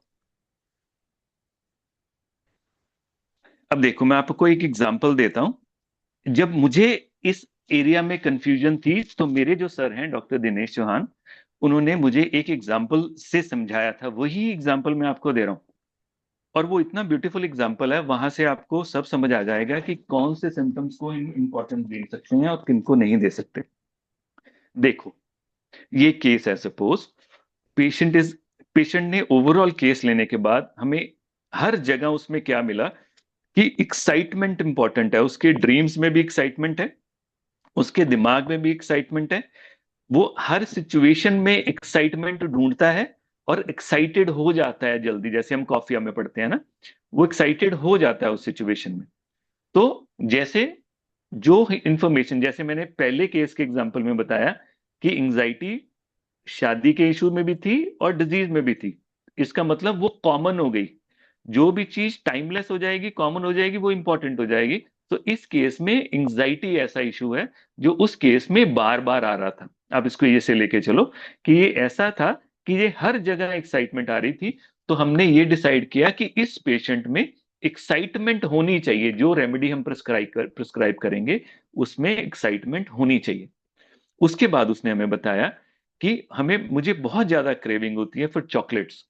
अब देखो मैं आपको एक एग्जांपल देता हूं। जब मुझे इस एरिया में कंफ्यूजन थी तो मेरे जो सर हैं डॉक्टर दिनेश चौहान, उन्होंने मुझे एक एग्जांपल से समझाया था, वही एग्जांपल मैं आपको दे रहा हूं। और वो इतना ब्यूटीफुल एग्जांपल है, वहां से आपको सब समझ आ जाएगा कि कौन से सिम्टम्स को इंपॉर्टेंस दे सकते हैं और किनको नहीं दे सकते। देखो ये केस है, सपोज पेशेंट इज पेशेंट ने ओवरऑल केस लेने के बाद हमें हर जगह उसमें क्या मिला कि एक्साइटमेंट इंपॉर्टेंट है, उसके ड्रीम्स में भी एक्साइटमेंट है, उसके दिमाग में भी एक्साइटमेंट है, वो हर सिचुएशन में एक्साइटमेंट ढूंढता है और एक्साइटेड हो जाता है जल्दी, जैसे हम कॉफिया में पढ़ते हैं ना, वो एक्साइटेड हो जाता है उस सिचुएशन में। तो जैसे जो इंफॉर्मेशन, जैसे मैंने पहले केस के एग्जांपल में बताया कि एंजाइटी शादी के इशू में भी थी और डिजीज में भी थी, इसका मतलब वो कॉमन हो गई। जो भी चीज टाइमलेस हो जाएगी, कॉमन हो जाएगी, वो इंपॉर्टेंट हो जाएगी। तो इस केस में एंजाइटी ऐसा इशू है जो उस केस में बार बार आ रहा था। अब इसको ये से लेके चलो कि ये ऐसा था कि ये हर जगह एक्साइटमेंट आ रही थी। तो हमने ये डिसाइड किया कि इस पेशेंट में एक्साइटमेंट होनी चाहिए, जो रेमेडी हम प्रिस्क्राइब करेंगे उसमें एक्साइटमेंट होनी चाहिए। उसके बाद उसने हमें बताया कि मुझे बहुत ज्यादा क्रेविंग होती है फिर चॉकलेट्स।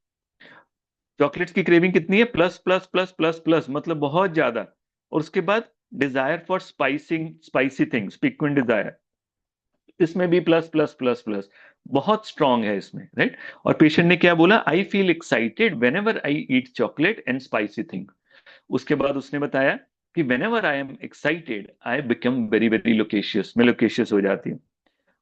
चॉकलेट्स की क्रेविंग कितनी है, plus plus plus plus plus, मतलब बहुत ज्यादा। और उसके बाद desire for spicy things, piquant desire, इसमें भी प्लस प्लस प्लस प्लस, बहुत स्ट्रांग है इसमें, राइट। और पेशेंट ने क्या बोला, I feel excited whenever I eat chocolate and spicy thing. उसके बाद उसने बताया कि whenever I am excited I become very very loquacious, मैं लोकेशियस हो जाती हूँ।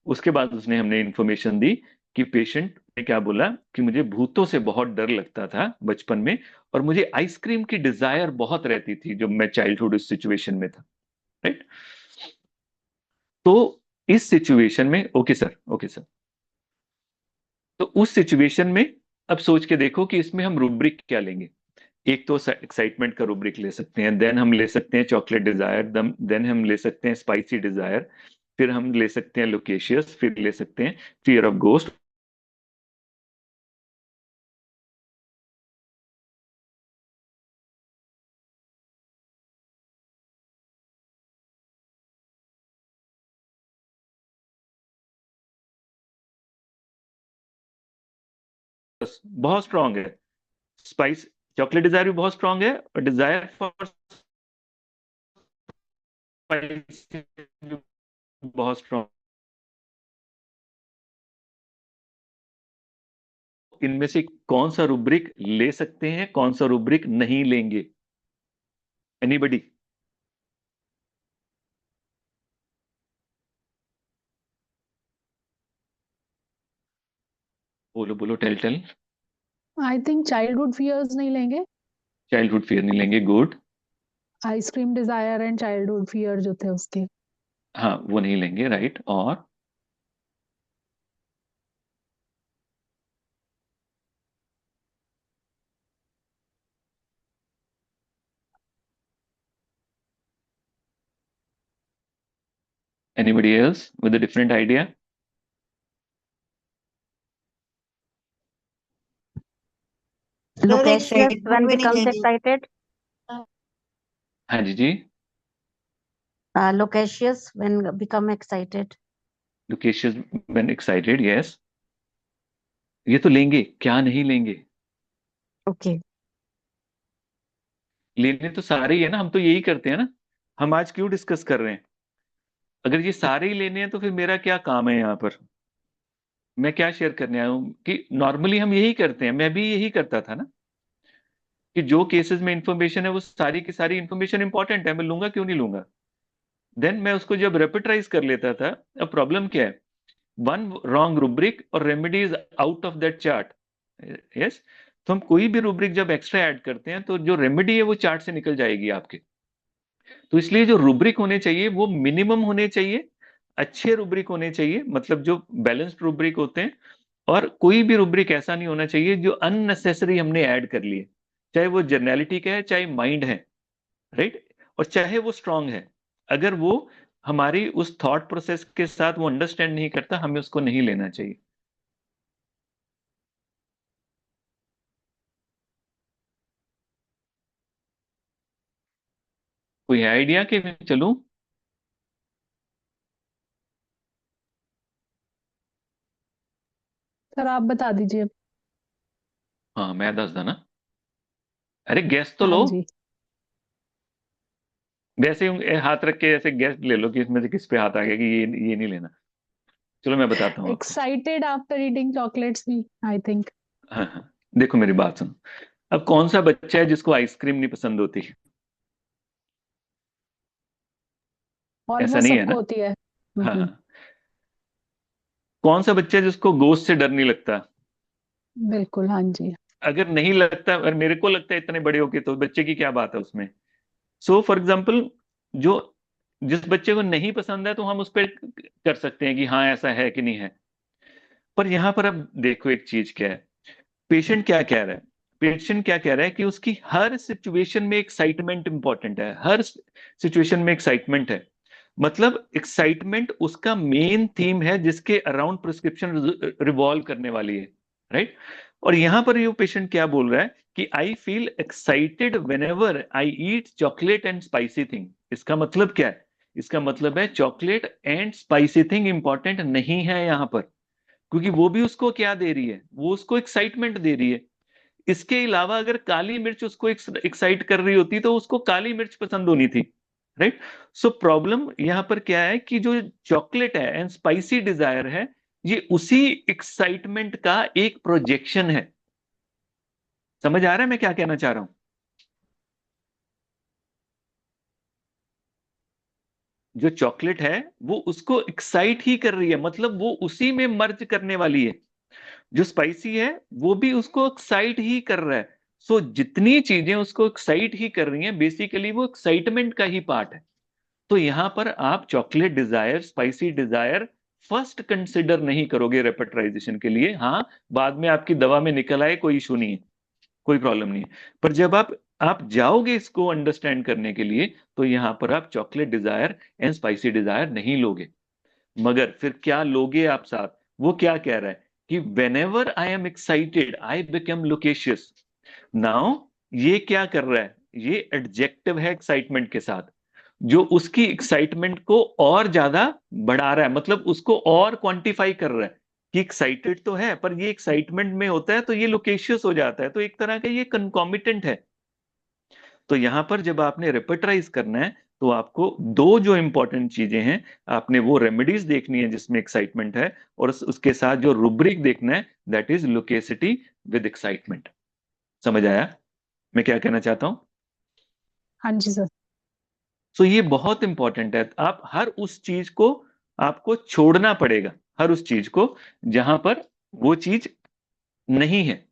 उसके बाद उसने हमने इंफॉर्मेशन दी कि पेशेंट ने क्या बोला कि मुझे भूतों से बहुत डर लगता था बचपन में, और मुझे आइसक्रीम की डिजायर बहुत रहती थी जब मैं चाइल्डहुड इस सिचुएशन में था, राइट। तो इस सिचुएशन में, ओके सर, ओके सर, तो उस सिचुएशन में अब सोच के देखो कि इसमें हम रूब्रिक क्या लेंगे। एक तो एक्साइटमेंट का रूब्रिक ले सकते हैं, देन हम ले सकते हैं चॉकलेट डिजायर, देन हम ले सकते हैं स्पाइसी डिजायर, फिर हम ले सकते हैं लोकेशियस, फिर ले सकते हैं फियर ऑफ गोस्ट। बहुत स्ट्रांग है स्पाइस, चॉकलेट डिजायर भी बहुत स्ट्रांग है, और डिजायर फॉर स्पाइस भी बहुत स्ट्रांग। इनमें से कौन सा रुब्रिक ले सकते हैं, कौन सा रुब्रिक नहीं लेंगे, एनीबडी? बोलो बोलो, tell tell. I think childhood fears नहीं लेंगे। चाइल्डहुड फियर नहीं लेंगे, good. Ice cream desire and childhood fear जो थे उसके। हाँ वो नहीं लेंगे, राइट। और anybody else with a different idea? Sir Loquacious excitement when भी नहीं becomes लेंगे। excited. हाँ जी जी। Loquacious when become excited. Loquacious when excited, yes, ये तो लेंगे, क्या नहीं लेंगे? Okay. लेने तो सारे ही है ना, हम तो यही करते हैं ना, हम आज क्यों डिस्कस कर रहे हैं? अगर ये सारे ही लेने हैं तो फिर मेरा क्या काम है यहाँ पर? मैं क्या शेयर करने आया हूँ कि नॉर्मली हम यही करते हैं, मैं भी यही करता था ना, कि जो केसेस में इंफॉर्मेशन है वो सारी की सारी इंफॉर्मेशन इंपॉर्टेंट है, मैं लूंगा क्यों नहीं लूंगा। देन मैं उसको जब रेपिटाइज कर लेता था, अब प्रॉब्लम क्या है, वन रॉन्ग रूब्रिक और remedy is out of that chart. Yes, तो हम कोई भी रूब्रिक जब एक्स्ट्रा ऐड करते हैं तो जो रेमेडी है वो चार्ट से निकल जाएगी आपके। तो इसलिए जो रूब्रिक होने चाहिए वो मिनिमम होने चाहिए, अच्छे रूब्रिक होने चाहिए, मतलब जो बैलेंस्ड रूब्रिक होते हैं। और कोई भी रूब्रिक ऐसा नहीं होना चाहिए जो अननेसेसरी हमने ऐड कर लिए, चाहे वो जर्नैलिटी का है, चाहे माइंड है, राइट, और चाहे वो स्ट्रांग है। अगर वो हमारी उस थॉट प्रोसेस के साथ वो अंडरस्टैंड नहीं करता, हमें उसको नहीं लेना चाहिए। कोई आइडिया कि मैं चलूं? सर आप बता दीजिए। हाँ मैं दस दा ना। अरे गैस तो हाँ लो। जी। वैसे ही हाथ रख के ऐसे गैस ले लो कि इसमें से किस पे हाथ आ गया कि ये नहीं लेना। चलो मैं बताता हूँ आपको। एक्साइटेड आफ्टर ईटिंग चॉकलेट्स भी, आई थिंक। हाँ हाँ, देखो मेरी बात सुनो। अब कौन सा बच्चा है जिसको आइसक्रीम नहीं पसंद होती? ऐसा ऑलमोस्ट नहीं है सबको ना? होती है। हाँ हाँ। कौन सा बच्चा है जिसको गोश्त से डर नहीं लगता? बिल्कुल, हाँ जी। अगर नहीं लगता, अगर मेरे को लगता है इतने बड़े होके, तो बच्चे की क्या बात है उसमें? सो फॉर एग्जाम्पल, जो जिस बच्चे को नहीं पसंद है तो हम उस पर कर सकते हैं कि हाँ ऐसा है कि नहीं है। पर यहां पर अब देखो एक चीज क्या है, पेशेंट क्या कह रहा है। पेशेंट क्या कह रहा है कि उसकी हर सिचुएशन में एक्साइटमेंट इंपॉर्टेंट है, हर सिचुएशन में एक्साइटमेंट है। मतलब एक्साइटमेंट उसका मेन थीम है जिसके अराउंड प्रिस्क्रिप्शन रिवॉल्व करने वाली है, राइट। और यहां पर ये पेशेंट क्या बोल रहा है कि आई feel excited whenever I eat chocolate and spicy thing. इसका मतलब क्या है? इसका मतलब है chocolate and spicy thing important नहीं है यहां पर, क्योंकि वो भी उसको क्या दे रही है, वो उसको एक्साइटमेंट दे रही है। इसके अलावा अगर काली मिर्च उसको एक्साइट कर रही होती तो उसको काली मिर्च पसंद होनी थी, राइट। सो प्रॉब्लम यहां पर क्या है कि जो चॉकलेट है एंड स्पाइसी डिजायर है, ये उसी एक्साइटमेंट का एक प्रोजेक्शन है। समझ आ रहा है मैं क्या कहना चाह रहा हूं? जो चॉकलेट है वो उसको एक्साइट ही कर रही है, मतलब वो उसी में मर्ज करने वाली है। जो स्पाइसी है वो भी उसको एक्साइट ही कर रहा है। सो जितनी चीजें उसको एक्साइट ही कर रही हैं, बेसिकली वो एक्साइटमेंट का ही पार्ट है। तो यहां पर आप chocolate desire, spicy desire first consider नहीं करोगे रेपेटराइजेशन के लिए। हाँ, बाद में आपकी दवा में निकल आए, कोई इशू नहीं है, कोई प्रॉब्लम नहीं है। पर जब आप जाओगे इसको अंडरस्टैंड करने के लिए, तो यहां पर आप chocolate desire and spicy desire नहीं लोगे। मगर फिर क्या लोगे आप साथ? वो क्या कह रहा है कि whenever I am excited I become loquacious. Now ये क्या कर रहा है, ये एडजेक्टिव है एक्साइटमेंट के साथ, जो उसकी एक्साइटमेंट को और ज्यादा बढ़ा रहा है, मतलब उसको और क्वांटिफाई कर रहा है कि एक्साइटेड तो है, पर ये एक्साइटमेंट में होता है तो ये लोकेशियस हो जाता है, तो एक तरह का ये कंकॉमिटेंट है। तो यहां पर जब आपने रेपर्टराइज करना है, तो आपको दो जो इंपॉर्टेंट चीजें हैं, आपने वो रेमेडीज देखनी है जिसमें एक्साइटमेंट है, और उसके साथ जो रूब्रिक देखना है, that is loquacity with excitement. समझ आया मैं क्या कहना चाहता हूं? हाँ जी सर। सो ये बहुत इंपॉर्टेंट है। आप हर उस चीज को आपको छोड़ना पड़ेगा, हर उस चीज को जहां पर वो चीज नहीं है,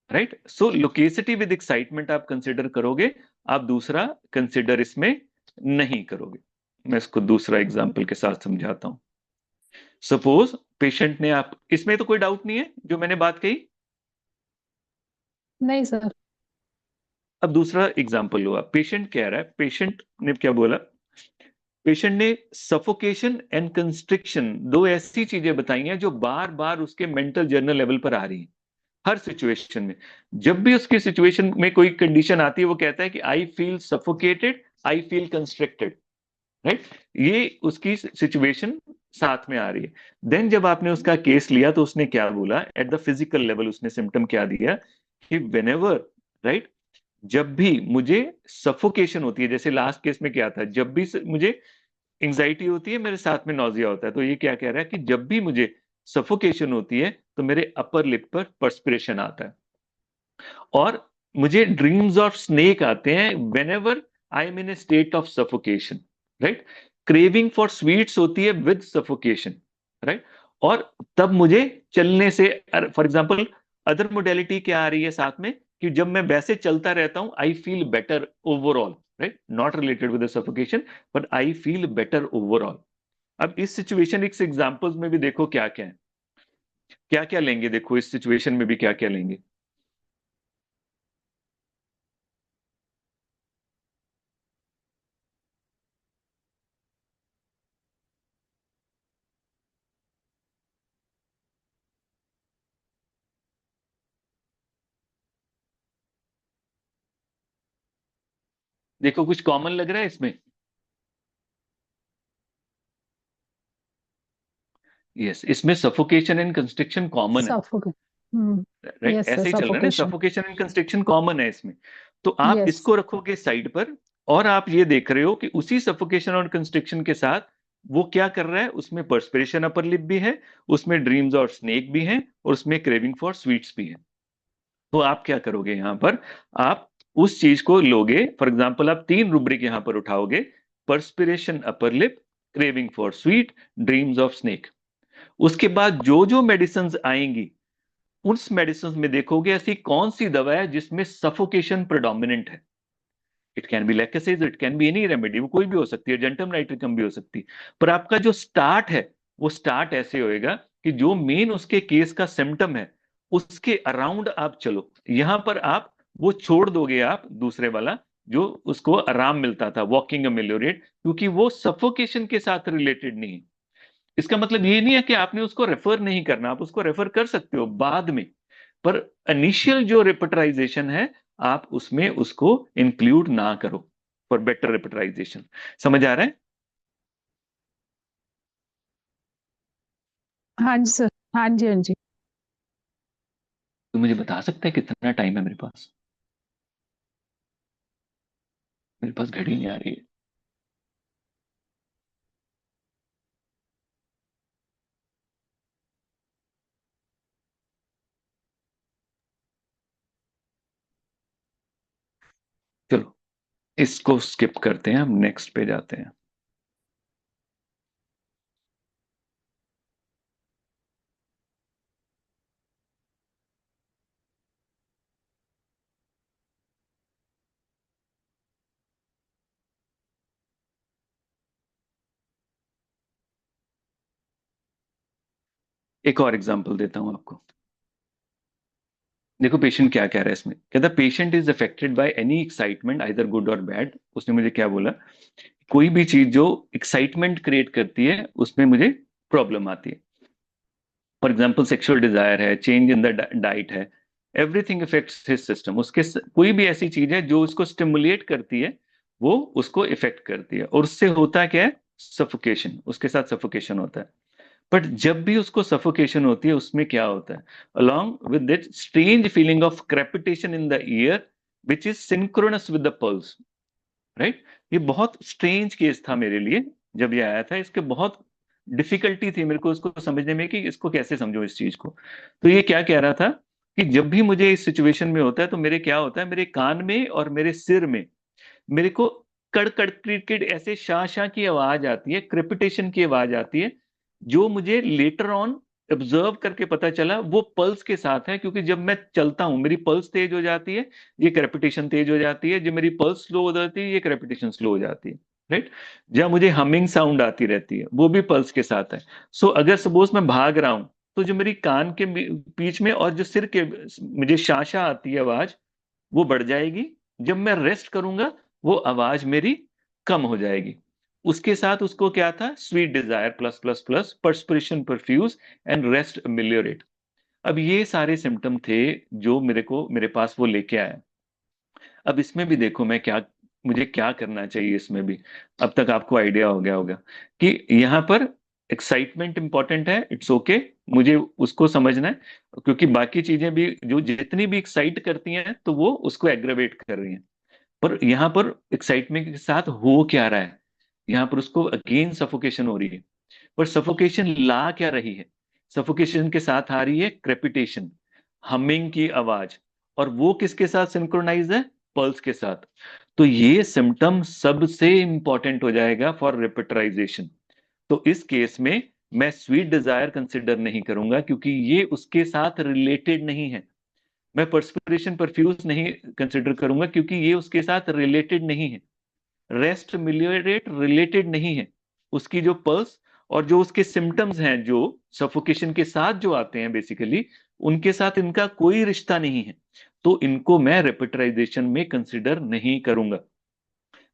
right. So loquacity with excitement आप कंसिडर करोगे, आप दूसरा कंसिडर इसमें नहीं करोगे। मैं इसको दूसरा एग्जाम्पल के साथ समझाता हूं। सपोज पेशेंट ने, आप इसमें तो कोई डाउट नहीं है जो मैंने बात कही? नहीं सर। अब दूसरा एग्जाम्पल हुआ, पेशेंट कह रहा है, पेशेंट ने क्या बोला, पेशेंट ने सफोकेशन एंड कंस्ट्रिक्शन, दो ऐसी चीजें बताई हैं जो बार बार उसके मेंटल जर्नल लेवल पर आ रही हैं हर सिचुएशन में। जब भी उसकी सिचुएशन में कोई कंडीशन आती है, वो कहता है कि I feel suffocated, I feel constricted, right. ये उसकी सिचुएशन साथ में आ रही है। देन जब आपने उसका केस लिया तो उसने क्या बोला, एट द फिजिकल लेवल उसने सिम्टम क्या दिया कि वेनेवर, राइट, जब भी मुझे सफोकेशन होती है, जैसे लास्ट केस में क्या था, जब भी मुझे एंजाइटी होती है मेरे साथ में नौजिया होता है, तो ये क्या कह रहा है कि जब भी मुझे सफोकेशन होती है तो मेरे अपर लिप पर पर्सपिरेशन आता है, और मुझे ड्रीम्स ऑफ स्नेक आते हैं when ever I M in A state of suffocation, right. Craving for sweets होती है विद सफोकेशन, राइट। और तब मुझे चलने से, फॉर एग्जाम्पल अदर मोडेलिटी क्या आ रही है साथ में, कि जब मैं वैसे चलता रहता हूं I feel better overall, right, not related with suffocation, but I feel better overall. अब इस सिचुएशन, इस एग्जांपल्स में भी देखो क्या क्या है, क्या क्या लेंगे, देखो इस सिचुएशन में भी क्या क्या लेंगे। देखो कुछ कॉमन लग रहा है इसमें? यस, इसमें सफोकेशन एंड कंस्ट्रिक्शन कॉमन है, Suffocate. राइट? Yes, sir. ऐसे ही चल रहा है ना, Suffocation. Suffocation and constriction common है इसमें। तो आप Yes. इसको रखोगे साइड पर, और आप ये देख रहे हो कि उसी सफोकेशन और कंस्ट्रिक्शन के साथ वो क्या कर रहा है, उसमें पर्सपिरेशन अपर लिप भी है, उसमें ड्रीम्स और स्नेक भी है, और उसमें क्रेविंग फॉर स्वीट्स भी है। तो आप क्या करोगे यहां पर, आप उस चीज को लोगे, फॉर एग्जाम्पल आप 3 रुब्रिक यहां पर उठाओगे, perspiration upper lip, craving for sweet, dreams of snake. उसके बाद जो जो मेडिसिन आएंगी, उस मेडिसिन में देखोगे ऐसी कौन सी दवा है जिसमें सफोकेशन प्रेडोमिनेंट है। It can be lachesis, it can be any remedy, वो कोई भी हो सकती है, जेंटम नाइट्रिकम भी हो सकती है। पर आपका जो स्टार्ट है, वो स्टार्ट ऐसे होएगा कि जो मेन उसके केस का सिम्टम है, उसके अराउंड आप चलो। यहां पर आप वो छोड़ दोगे, आप दूसरे वाला जो उसको आराम मिलता था, वॉकिंग अमेलियोरेट, क्योंकि वो सफोकेशन के साथ रिलेटेड नहीं है। इसका मतलब ये नहीं है कि आपने उसको रेफर नहीं करना, आप उसको रेफर कर सकते हो बाद में, पर इनिशियल जो रेपटराइजेशन है, आप उसमें उसको इंक्लूड ना करो फॉर बेटर रेपटराइजेशन। समझ आ रहा है? हाँ जी सर, हाँ जी, हाँ जी। तो मुझे बता सकता है कितना टाइम है मेरे पास? मेरे पास घड़ी नहीं आ रही है। चलो इसको स्किप करते हैं, हम नेक्स्ट पे जाते हैं। एक और एग्जांपल देता हूं आपको। देखो पेशेंट क्या कह रहा है इसमें, कहता patient is affected by any excitement either good और बैड। उसने मुझे क्या बोला, कोई भी चीज जो एक्साइटमेंट क्रिएट करती है उसमें मुझे प्रॉब्लम आती है। फॉर एग्जाम्पल सेक्सुअल डिजायर है, चेंज इन द डाइट है, एवरीथिंग इफेक्ट्स हिज सिस्टम। कोई भी ऐसी चीज है जो उसको स्टिमुलेट करती है, वो उसको इफेक्ट करती है, और उससे होता क्या है, सफोकेशन, उसके साथ सफोकेशन होता है। बट जब भी उसको सफोकेशन होती है, उसमें क्या होता है, along with that strange feeling of crepitation in the year which is synchronous with the pulse, right? ये बहुत स्ट्रेंज केस था मेरे लिए जब ये आया था। इसके बहुत डिफिकल्टी थी मेरे को उसको समझने में कि इसको कैसे समझो इस चीज को। तो ये क्या कह रहा था कि जब भी मुझे इस सिचुएशन में होता है, तो मेरे क्या होता है, मेरे कान में और मेरे सिर में मेरे को कड़ कड़ क्रिकेट ऐसे शाह शाह की आवाज आती है, क्रिपिटेशन की आवाज आती है, जो मुझे लेटर ऑन ऑब्जर्व करके पता चला वो पल्स के साथ है। क्योंकि जब मैं चलता हूं मेरी पल्स तेज हो जाती है, ये क्रेपिटेशन तेज हो जाती है, जब मेरी पल्स स्लो हो जाती है, ये क्रेपिटेशन स्लो हो जाती है, राइट? जब मुझे हमिंग साउंड आती रहती है, वो भी पल्स के साथ है। सो अगर सपोज मैं भाग रहा हूं, तो जो मेरी कान के बीच में और जो सिर के मुझे शाशा आती है आवाज, वो बढ़ जाएगी। जब मैं रेस्ट करूंगा, वो आवाज मेरी कम हो जाएगी। उसके साथ उसको क्या था, sweet desire plus plus plus, perspiration profuse and rest ameliorate. अब ये सारे सिम्टम थे जो मेरे पास वो लेके आया। अब इसमें भी देखो मैं क्या, मुझे क्या करना चाहिए इसमें भी। अब तक आपको आइडिया हो गया होगा कि यहाँ पर एक्साइटमेंट इंपॉर्टेंट है, इट्स ओके, मुझे उसको समझना है, क्योंकि बाकी चीजें भी जो जितनी भी एक्साइट करती हैं, तो वो उसको एग्रेवेट कर रही हैं। पर यहाँ पर एक्साइटमेंट के साथ हो क्या रहा है, यहाँ पर उसको अगेन सफोकेशन हो रही है। पर सफोकेशन ला क्या रही है, सफोकेशन के साथ आ रही है क्रेपिटेशन, हमिंग की आवाज, और वो किसके साथ सिंक्रोनाइज है, पल्स के साथ। तो ये सिम्टम सबसे इंपॉर्टेंट हो जाएगा फॉर रेपिटराइजेशन। तो इस केस में मैं स्वीट डिजायर कंसिडर नहीं करूंगा, क्योंकि ये उसके साथ रिलेटेड नहीं है। मैं पर्सपिरेशन परफ्यूज नहीं कंसिडर करूंगा, क्योंकि ये उसके साथ रिलेटेड नहीं है। रेस्ट मिलियोरेट रिलेटेड नहीं है। उसकी जो पल्स और जो उसके सिम्टम्स हैं, जो सफोकेशन के साथ जो आते हैं बेसिकली, उनके साथ इनका कोई रिश्ता नहीं है। तो इनको मैं रेपिटराइजेशन में कंसिडर नहीं करूंगा।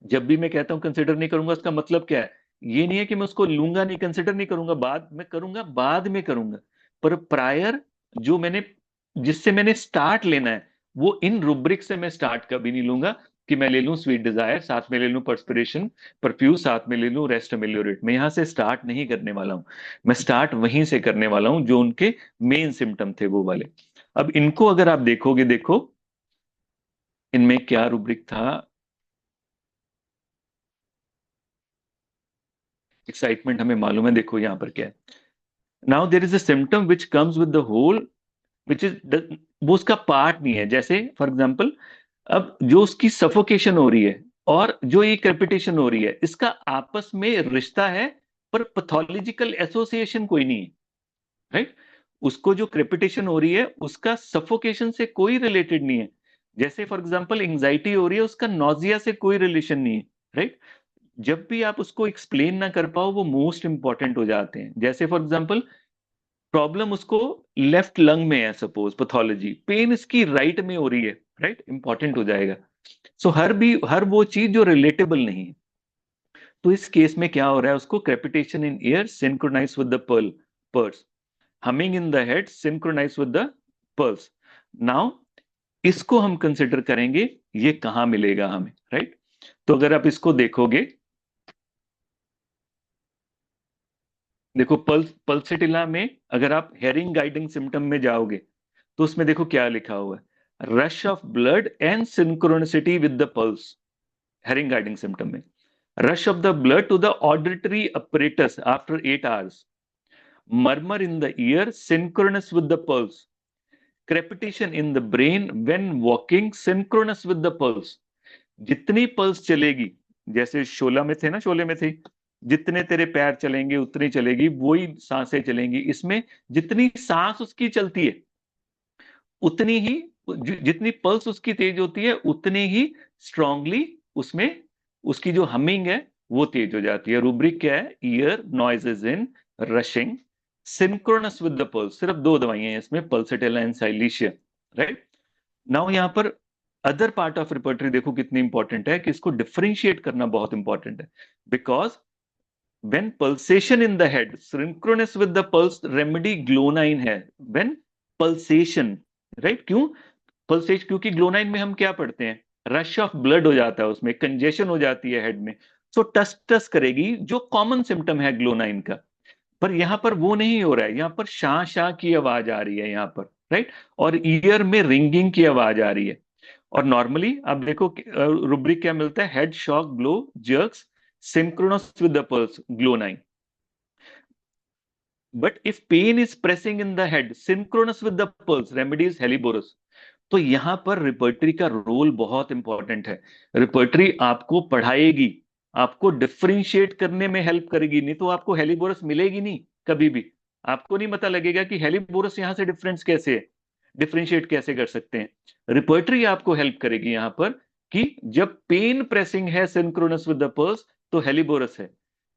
जब भी मैं कहता हूं कंसिडर नहीं करूंगा, उसका मतलब क्या है, ये नहीं है कि मैं उसको लूंगा नहीं, कंसिडर नहीं करूंगा, बाद में करूंगा, बाद में करूंगा। पर प्रायर जो मैंने, जिससे मैंने स्टार्ट लेना है, वो इन रूब्रिक से मैं स्टार्ट कभी नहीं लूंगा। कि मैं ले लूं स्वीट डिजायर, साथ में ले लूं पर्सपिरेशन, परफ्यूज, साथ में ले लूं रेस्ट अमेलियोरेट। मैं यहां से स्टार्ट नहीं करने वाला हूं, मैं स्टार्ट वहीं से करने वाला हूं जो उनके मेन सिम्टम थे वो वाले। अब इनको अगर आप देखोगे, देखो इनमें क्या रूब्रिक था। एक्साइटमेंट हमें मालूम है, देखो यहां पर क्या है। Now there is a symptom which comes with the whole, which is, वो उसका पार्ट नहीं है। जैसे फॉर एग्जाम्पल, अब जो उसकी सफोकेशन हो रही है और जो ये क्रेपिटेशन हो रही है, इसका आपस में रिश्ता है, पर पैथोलॉजिकल एसोसिएशन कोई नहीं है, राइट। उसको जो क्रेपिटेशन हो रही है उसका सफोकेशन से कोई रिलेटेड नहीं है। जैसे फॉर एग्जाम्पल एंजाइटी हो रही है, उसका नोजिया से कोई रिलेशन नहीं है, राइट। जब भी आप उसको एक्सप्लेन ना कर पाओ, वो मोस्ट इंपॉर्टेंट हो जाते हैं। जैसे फॉर एग्जाम्पल, प्रॉब्लम उसको लेफ्ट लंग में है, सपोज पैथोलॉजी, पेन इसकी राइट में हो रही है, राइट, इंपॉर्टेंट हो जाएगा। सो हर वो चीज जो रिलेटेबल नहीं है। तो इस केस में क्या हो रहा है, उसको crepitation in ear synchronise with the pulse, humming in the head synchronise with the pulse. Now इसको हम कंसिडर करेंगे, ये कहां मिलेगा हमें, राइट। तो अगर आप इसको देखोगे, देखो पल्सेटिला में अगर आप हेरिंग गाइडिंग सिम्टम में जाओगे तो उसमें देखो क्या लिखा हुआ है, rush of blood and synchronicity with the pulse. Herring guiding symptom में rush of the blood to the auditory apparatus after 8 hours, murmur in the ear synchronous with the pulse, crepitation in the brain when walking synchronous with the pulse। जितनी pulse चलेगी, जैसे शोला में थे ना, शोले में थी, जितने तेरे पैर चलेंगे उतनी चलेगी, वही सांसें चलेंगी। इसमें जितनी सांस उसकी चलती है उतनी ही, जितनी पल्स उसकी तेज होती है उतनी ही स्ट्रांगली उसमें उसकी जो हमिंग है वो तेज हो जाती है। रूब्रिक क्या है, year noises in rushing synchronous with the pulse. सिर्फ दो दवाइयां हैं इसमें, पल्सेटिला एंड साइलीशिया, राइट। नाउ यहां पर अदर पार्ट ऑफ रिपर्टरी देखो कितनी इंपॉर्टेंट है, कि इसको डिफरेंशिएट करना बहुत इंपॉर्टेंट है। Because when pulsation in the head synchronous with the pulse, remedy ग्लोनाइन है। when pulsation, राइट, क्यों पल्सेशन, क्योंकि ग्लोनाइन में हम क्या पढ़ते हैं, रश ऑफ ब्लड हो जाता है, उसमें कंजेशन हो जाती है हेड में। सो टस टस करेगी, जो कॉमन सिम्टम है ग्लोनाइन का। पर यहां पर वो नहीं हो रहा है, यहां पर शां शां की आवाज आ रही है यहां पर, राइट। और ईयर में रिंगिंग की आवाज आ रही है। और नॉर्मली आप देखो रुब्रिक क्या मिलता है, head shock glow jerks synchronous with the pulse glonoine. But if pain is pressing in the head synchronous with the pulse, remedy is helleborus. तो यहां पर रिपर्टरी का रोल बहुत इंपॉर्टेंट है। रिपर्टरी आपको पढ़ाएगी, आपको डिफरेंशिएट करने में हेल्प करेगी, नहीं तो आपको हेलिबोरस मिलेगी नहीं कभी भी। आपको नहीं पता लगेगा कि हेलिबोरस यहां से डिफरेंस कैसे है, डिफरेंशिएट कैसे कर सकते हैं। रिपर्टरी आपको हेल्प करेगी यहां पर, कि जब पेन प्रेसिंग है सिंक्रोनस विद द पल्स तो हेलिबोरस है,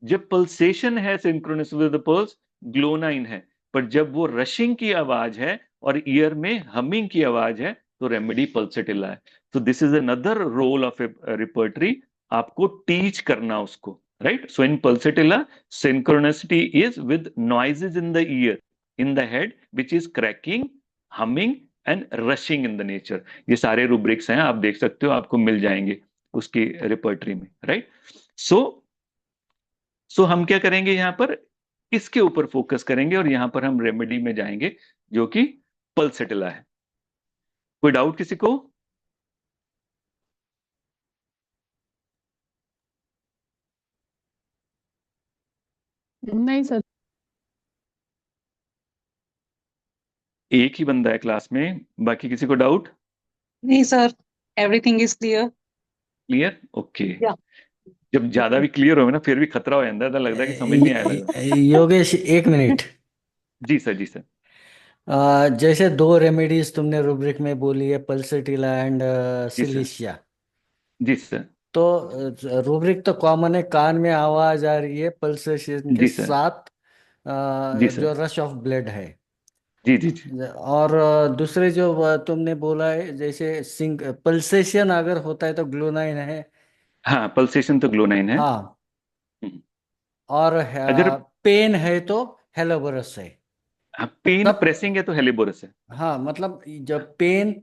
जब पल्सेशन है सिंक्रोनस विद द पल्स ग्लोनाइन है, पर जब वो रशिंग की आवाज है और ईयर में हमिंग की आवाज है तो रेमेडी पल्सेटिला है। तो this is another role of a repertory, आपको टीच करना उसको, right. So in pulsatilla synchronicity is with noises in the ear, in the head, which is cracking, humming and rushing in the nature। ये सारे rubrics हैं, आप देख सकते हो, आपको मिल जाएंगे उसकी रिपर्टरी में, राइट। सो हम क्या करेंगे यहां पर, इसके ऊपर फोकस करेंगे और यहां पर हम रेमेडी में जाएंगे जो कि पल्सेटिला है। कोई डाउट किसी को? नहीं सर। एक ही बंदा है क्लास में, बाकी किसी को डाउट? नहीं sir, everything is clear. Clear, okay. Yeah. जब ज्यादा भी क्लियर हो ना फिर भी खतरा हो जाता है, लगता है कि समझ नहीं आया लगता। योगेश, एक मिनट। जी सर, जी सर। जैसे दो रेमेडीज तुमने रुब्रिक में बोली है, पल्सेटिला एंड जी सर, सिलिशिया। जी सर, तो रुब्रिक तो कॉमन है, कान में आवाज आ रही है पल्सेशन के जी सर, साथ, जी जो सर, रश ऑफ ब्लड है। जी जी जी। और दूसरे जो तुमने बोला है, जैसे सिंक पल्सेशन अगर होता है तो ग्लोनाइन है। हाँ, पल्सेशन तो ग्लोनाइन है। हाँ। हम्म। और अगर पेन है तो हेलोबरस है। पेन तब प्रेसिंग है तो हेलिबोरस है। हाँ, मतलब जब पेन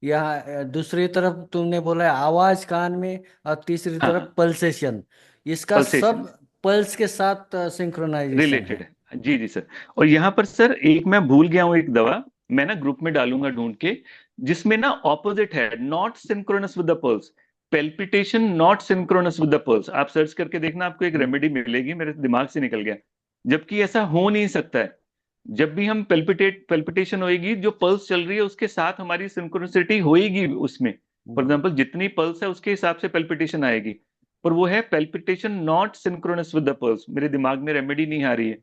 या दूसरी तरफ तुमने बोला आवाज कान में, और तीसरी हाँ तरफ पल्सेशन, इसका पल्सेशन सब पल्स के साथ सिंक्रोनाइजेशन रिलेटेड है। है। जी जी सर। और यहाँ पर सर एक मैं भूल गया हूँ, एक दवा मैं ना ग्रुप में डालूंगा ढूंढ के, जिसमें ना ऑपोजिट है, not synchronous with the pulse, palpitation not synchronous with the pulse. आप सर्च करके देखना, आपको एक रेमेडी मिलेगी, मेरे दिमाग से निकल गया। जबकि ऐसा हो नहीं सकता है। जब भी हम पेल्पिटेशन होएगी, जो पल्स चल रही है उसके साथ हमारी सिंक्रोनिसिटी होएगी उसमें। फॉर एग्जाम्पल जितनी पल्स है उसके हिसाब से पेल्पिटेशन आएगी। पर वो है palpitation not synchronous with the pulse. मेरे दिमाग में रेमेडी नहीं आ रही है,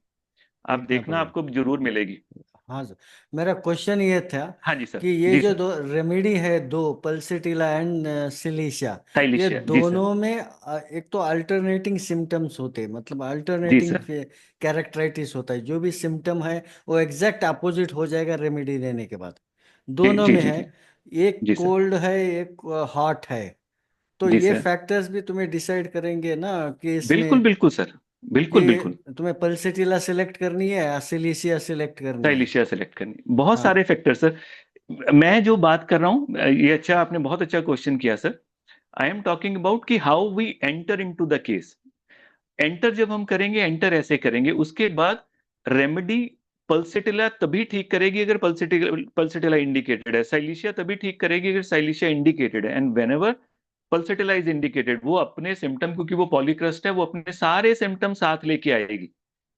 आप देखना देखना पड़ेगा। आपको जरूर मिलेगी। हाँ सर, मेरा क्वेश्चन ये था हाँ जी सर। कि ये जी जो सर। दो रेमेडी है, दो पल्सिटिला एंड सिलीशिया, ये साइलिशिया जी सर। दोनों में एक तो अल्टरनेटिंग सिम्टम्स होते हैं, मतलब जी अल्टरनेटिंग सर। कैरेक्टराइटिस होता है। जो भी सिम्टम है वो एग्जैक्ट अपोजिट हो जाएगा रेमेडी लेने के बाद। जी दोनों जी में जी है, जी। एक जी सर। कोल्ड है, एक हॉट है। तो जी ये सर। फैक्टर्स भी तुम्हें डिसाइड करेंगे ना कि बिल्कुल इसमें बिल्कुल सर। बिल्कुल बिल्कुल। कि तुम्हें पल्सिटिला सिलेक्ट करनी है या सिलीशिया सिलेक्ट करनी है। साइलिशिया सेलेक्ट करनी, बहुत हाँ। सारे फैक्टर सर। मैं जो बात कर रहा हूँ, ये अच्छा, आपने बहुत अच्छा क्वेश्चन किया sir. I am talking about कि how we enter into the case. Enter जब हम करेंगे, एंटर ऐसे करेंगे, उसके बाद रेमेडी पल्सिटिला तभी ठीक करेगी अगर पल्सिटिला इंडिकेटेड है, साइलिशिया तभी ठीक करेगी अगर साइलिशिया इंडिकेटेड है। And when ever pulsatilla is indicated, वो अपने सिम्टम, क्योंकि वो पॉलीक्रस्ट है, वो अपने सारे सिम्टम साथ लेके आएगी,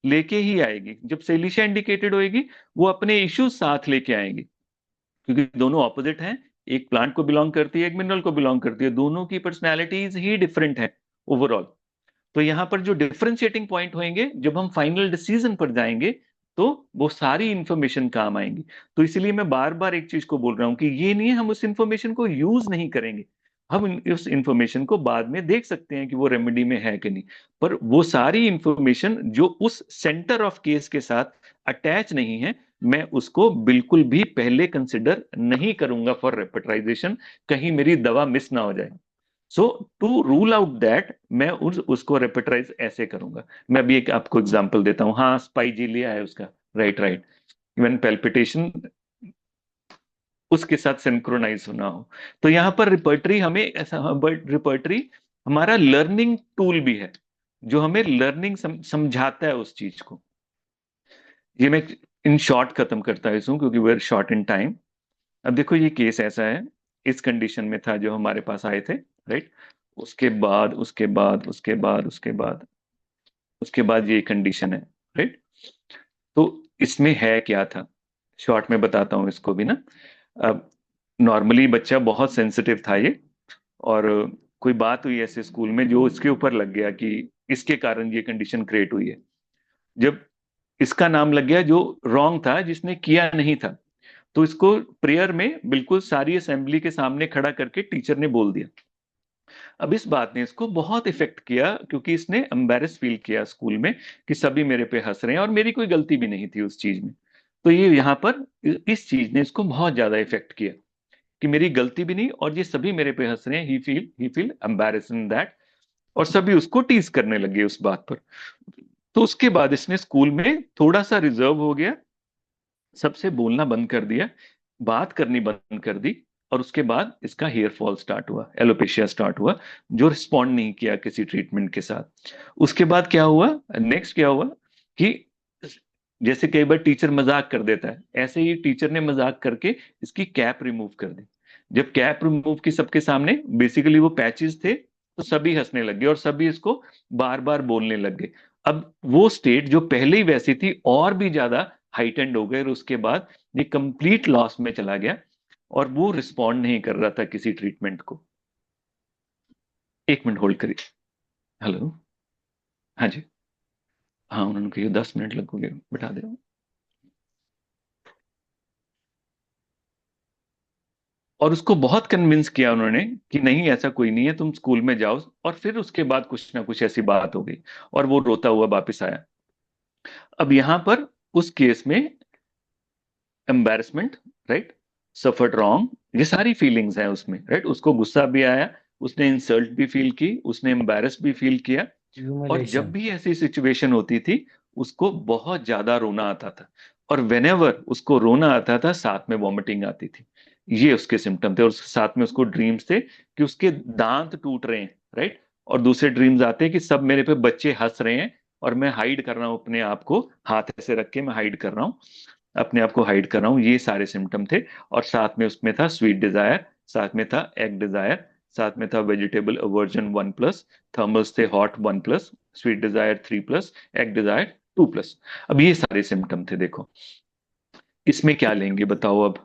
लेके ही आएगी। जब साइलिशिया इंडिकेटेड होएगी, वो अपने इश्यूज साथ लेके आएंगी, क्योंकि दोनों ऑपोजिट हैं। एक प्लांट को बिलोंग करती है, एक मिनरल को बिलोंग करती है, दोनों की पर्सनैलिटीज ही डिफरेंट है ओवरऑल। तो यहां पर जो डिफरेंशिएटिंग पॉइंट होंगे, जब हम फाइनल डिसीजन पर जाएंगे, तो वो सारी इंफॉर्मेशन काम आएंगी। तो इसलिए मैं बार बार एक चीज को बोल रहा हूं कि ये नहीं है हम उस इंफॉर्मेशन को यूज नहीं करेंगे, हम उस इंफॉर्मेशन को बाद में देख सकते हैं कि वो रेमेडी में है कि नहीं। पर वो सारी इंफॉर्मेशन जो उस सेंटर ऑफ केस के साथ अटैच नहीं है, मैं उसको बिल्कुल भी पहले कंसिडर नहीं करूंगा फॉर रेपेट्राइजेशन, कहीं मेरी दवा मिस ना हो जाए। सो टू रूल आउट दैट, मैं उसको रेपेट्राइज ऐसे करूंगा। मैं अभी एक आपको एग्जांपल देता हूँ। हाँ स्पाइजीलिया है उसका, राइट राइट। इवन पेल्पिटेशन उसके साथ सिंक्रोनाइज होना हो, तो यहाँ पर रिपर्टरी हमें ऐसा, रिपर्टरी हमारा लर्निंग टूल भी है, जो हमें लर्निंग समझाता है उस चीज को। ये मैं इन शॉर्ट खत्म करता है इसको, क्योंकि we are short in time. अब देखो ये केस ऐसा है, इस कंडीशन में था जो हमारे पास आए थे, राइट। उसके बाद ये कंडीशन है, राइट। तो इसमें है क्या था, शॉर्ट में बताता हूँ इसको भी ना। अब नॉर्मली बच्चा बहुत सेंसिटिव था ये, और कोई बात हुई ऐसे स्कूल में जो इसके ऊपर लग गया कि इसके कारण ये कंडीशन क्रिएट हुई है। जब इसका नाम लग गया जो रॉन्ग था, जिसने किया नहीं था, तो इसको प्रेयर में बिल्कुल सारी असेंबली के सामने खड़ा करके टीचर ने बोल दिया। अब इस बात ने इसको बहुत इफेक्ट किया, क्योंकि इसने एम्बेरस फील किया स्कूल में कि सभी मेरे पे हंस रहे हैं और मेरी कोई गलती भी नहीं थी उस चीज में। तो ये यहाँ पर इस चीज ने इसको बहुत ज्यादा इफेक्ट किया कि मेरी गलती भी नहीं और ये सभी मेरे पे हंस रहे हैं। ही फील एम्बेरस इन दैट, और सभी उसको टीज करने लगे उस बात पर। तो उसके बाद इसने स्कूल में थोड़ा सा रिजर्व हो गया, सबसे बोलना बंद कर दिया, बात करनी बंद कर दी। और उसके बाद इसका हेयर फॉल स्टार्ट हुआ, एलोपेशिया स्टार्ट हुआ, जो रिस्पॉन्ड नहीं किया किसी ट्रीटमेंट के साथ। उसके बाद क्या हुआ, नेक्स्ट क्या हुआ कि जैसे कई बार टीचर मजाक कर देता है, ऐसे ही टीचर ने मजाक करके इसकी कैप रिमूव कर दी। जब कैप रिमूव की सबके सामने, बेसिकली वो पैचेस थे, तो सभी हंसने लग गए और सभी इसको बार बार बोलने लग गए। अब वो स्टेट जो पहले ही वैसी थी और भी ज्यादा हाइटेंड हो गए, और उसके बाद ये कंप्लीट लॉस में चला गया, और वो रिस्पॉन्ड नहीं कर रहा था किसी ट्रीटमेंट को। एक मिनट होल्ड करिए। हेलो। हाँ जी। हाँ उन्होंने कहा 10 मिनट लगोगे, बिठा दे। और उसको बहुत कन्विंस किया उन्होंने कि नहीं ऐसा कोई नहीं है, तुम स्कूल में जाओ। और फिर उसके बाद कुछ ना कुछ ऐसी बात हो गई, और वो रोता हुआ वापस आया। अब यहां पर उस केस में एम्बैरेसमेंट, राइट, सफर्ड रॉन्ग, ये सारी फीलिंग्स हैं उसमें, राइट। उसको गुस्सा भी आया, उसने इंसल्ट भी फील की, उसने एम्बैरस भी फील किया। और जब ह्यूमिलेशन। भी ऐसी सिचुएशन होती थी, उसको बहुत ज्यादा रोना आता था, और वेनेवर उसको रोना आता था, साथ में वॉमिटिंग आती थी। ये उसके सिम्टम थे, और साथ में उसको ड्रीम्स थे कि उसके दांत टूट रहे हैं, राइट। और दूसरे ड्रीम्स आते हैं कि सब मेरे पे बच्चे हंस रहे हैं और मैं हाइड कर रहा हूँ अपने आप को, हाथ ऐसे रख के मैं हाइड कर रहा हूँ, अपने आप को हाइड कर रहा हूँ। ये सारे सिम्टम थे। और साथ में उसमें था स्वीट डिजायर, साथ में था एग डिजायर, साथ में था वेजिटेबल अवर्जन 1+, थर्मल्स थे hot 1+, sweet desire 3+, egg desire 2+। अब ये सारे सिम्टम थे। देखो इसमें क्या लेंगे बताओ अब।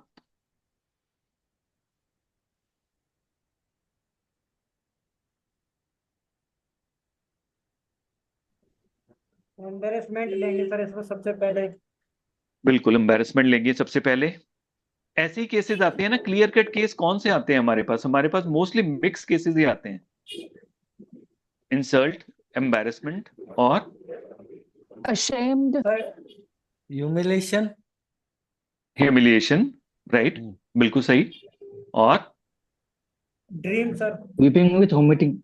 एम्बेरसमेंट लेंगे सर इसमें सबसे पहले। बिल्कुल एम्बेरसमेंट लेंगे सबसे पहले। ऐसे ही केसेस आते हैं ना, क्लियर कट केस कौन से आते हैं हमारे पास? हमारे पास मोस्टली मिक्स केसेस ही आते हैं। इंसल्ट, एम्बेरसमेंट और ashamed, ह्यूमिलेशन। ह्यूमिलिएशन, राइट, बिल्कुल सही। और dream sir. Weeping with vomiting.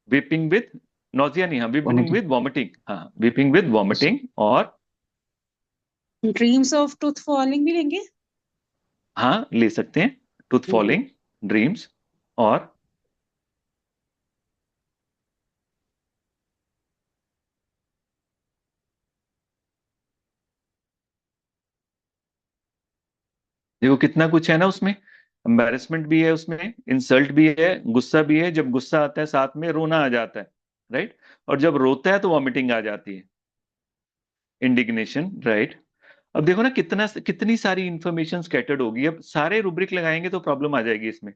Weeping with nausea नहीं, हाँ वीपिंग विद वॉमिटिंग, हाँ वीपिंग विद वॉमिटिंग। और Dreams of tooth falling भी लेंगे? हाँ ले सकते हैं, टूथ फॉलिंग, ड्रीम्स। और देखो कितना कुछ है ना उसमें। एम्बेरसमेंट भी है उसमें, इंसल्ट भी है, गुस्सा भी है, जब गुस्सा आता है साथ में रोना आ जाता है, राइट। और जब रोता है तो वॉमिटिंग आ जाती है, इंडिग्नेशन, राइट। अब देखो ना कितना कितनी सारी इंफॉर्मेशन स्कैटर्ड होगी। अब सारे रुब्रिक लगाएंगे तो प्रॉब्लम आ जाएगी इसमें।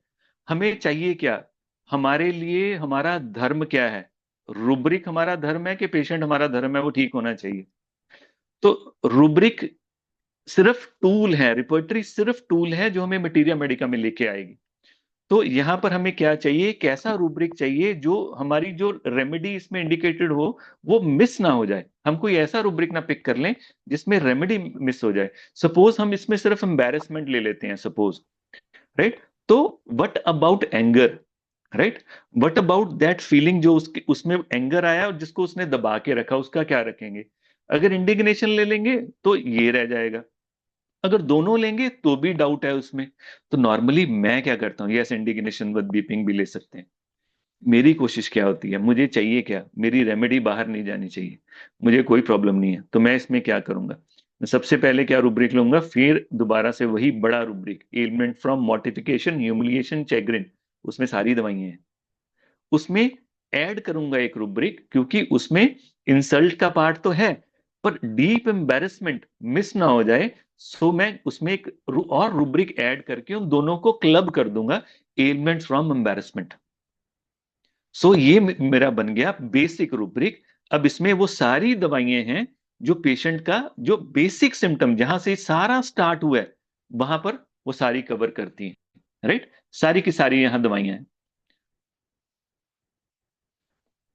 हमें चाहिए क्या? हमारे लिए हमारा धर्म क्या है? रुब्रिक हमारा धर्म है कि पेशेंट हमारा धर्म है? वो ठीक होना चाहिए। तो रुब्रिक सिर्फ टूल है, रिपोर्टरी सिर्फ टूल है जो हमें मटीरिया मेडिका में लेके आएगी। तो यहां पर हमें क्या चाहिए? कैसा रूब्रिक चाहिए जो हमारी जो रेमेडी इसमें इंडिकेटेड हो वो मिस ना हो जाए। हम कोई ऐसा रूब्रिक ना पिक कर लें जिसमें रेमेडी मिस हो जाए। सपोज हम इसमें सिर्फ एम्बैरेसमेंट ले लेते हैं, सपोज, राइट। तो what about anger, right, what about that feeling जो उसके उसमें एंगर आया और जिसको उसने दबा के रखा, उसका क्या रखेंगे? अगर इंडिग्नेशन ले लेंगे तो ये रह जाएगा, अगर दोनों लेंगे तो भी डाउट है उसमें। तो नॉर्मली मैं क्या करता हूँ, यस इंडिग्नेशन विद बीपिंग भी ले सकते हैं। मेरी कोशिश क्या होती है, मुझे चाहिए क्या? मेरी रेमेडी बाहर नहीं जानी चाहिए, मुझे कोई प्रॉब्लम नहीं है। तो मैं इसमें क्या करूंगा, मैं सबसे पहले क्या रूब्रिक लूंगा, फिर दोबारा से वही बड़ा rubric, ailment from mortification humiliation chagrin, उसमें सारी दवाइयां हैं। उसमें ऐड करूंगा एक रूब्रिक, क्योंकि उसमें इंसल्ट का पार्ट तो है पर डीप एम्बेरसमेंट मिस ना हो जाए। सो मैं उसमें एक और रूब्रिक ऐड करके उन दोनों को क्लब कर दूंगा, एलिमेंट्स फ्रॉम एम्बेरसमेंट। सो ये मेरा बन गया बेसिक रूब्रिक। अब इसमें वो सारी दवाइयां हैं जो पेशेंट का जो बेसिक सिम्टम जहां से सारा स्टार्ट हुआ है वहां पर वो सारी कवर करती हैं, राइट। सारी की सारी यहां दवाइयां हैं।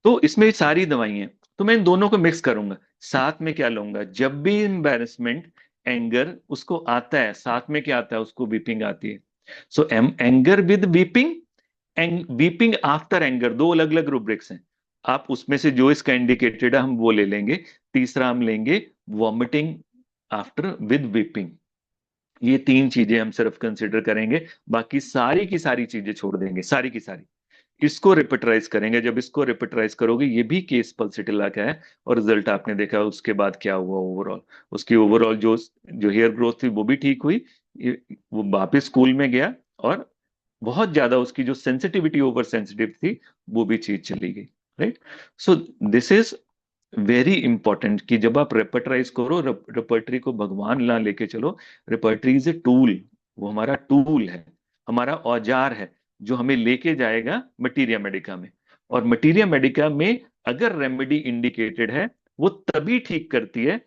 तो इसमें सारी दवाइयां हैं। तो मैं इन दोनों को मिक्स करूंगा। साथ में क्या लूंगा, जब भी एम्बैरेसमेंट, एंगर उसको आता है, साथ में क्या आता है, उसको वीपिंग आती है। सो anger with weeping and weeping after anger, दो अलग अलग रूब्रिक्स हैं। आप उसमें से जो इसका इंडिकेटेड है हम वो ले लेंगे। तीसरा हम लेंगे वॉमिटिंग आफ्टर विद वीपिंग। ये तीन चीजें हम सिर्फ कंसिडर करेंगे, बाकी सारी की सारी चीजें छोड़ देंगे, सारी की सारी। इसको रिपीटराइज करेंगे। जब इसको रिपीटराइज करोगे, ये भी केस पल्सिटिला का है, और रिजल्ट आपने देखा उसके बाद क्या हुआ ओवरऑल। उसकी ओवरऑल जो जो हेयर ग्रोथ थी वो भी ठीक हुई, वो वापस स्कूल में गया, और बहुत ज्यादा उसकी जो सेंसिटिविटी ओवर सेंसिटिव थी वो भी चीज चली गई, right. So this is very important कि जब आप रेपर्टराइज करो, रेपर्टरी को भगवान ना लेके चलो। रेपर्टरी इज ए टूल, वो हमारा टूल है, हमारा औजार है जो हमें लेके जाएगा मटीरिया मेडिका में। और मटीरिया मेडिका में अगर रेमेडी इंडिकेटेड है वो तभी ठीक करती है,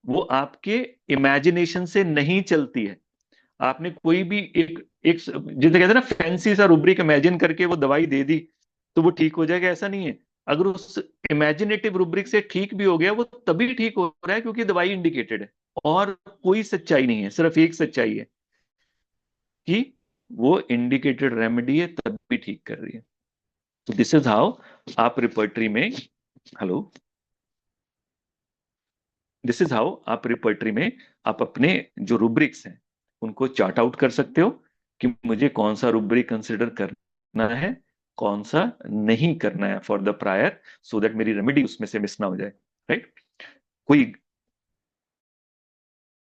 वो आपके इमेजिनेशन से नहीं चलती है। आपने कोई भी एक एक जिसे कहते हैं ना फैंसी सा रूब्रिक इमेजिन करके वो दवाई दे दी तो वो ठीक हो जाएगा, ऐसा नहीं है। अगर उस इमेजिनेटिव रूब्रिक से ठीक भी हो गया, वो तभी ठीक हो रहा है क्योंकि दवाई इंडिकेटेड है। और कोई सच्चाई नहीं है, सिर्फ एक सच्चाई है कि वो इंडिकेटेड रेमेडी है तभी ठीक कर रही है। तो दिस इज हाउ आप रिपर्टरी में, हेलो, दिस इज हाउ आप रिपर्टरी में आप अपने जो रूब्रिक्स हैं उनको चार्ट आउट कर सकते हो कि मुझे कौन सा रुब्रिक कंसिडर करना है, कौन सा नहीं करना है for the prior, so that मेरी रेमेडी उसमें से मिस ना हो जाए। राइट? कोई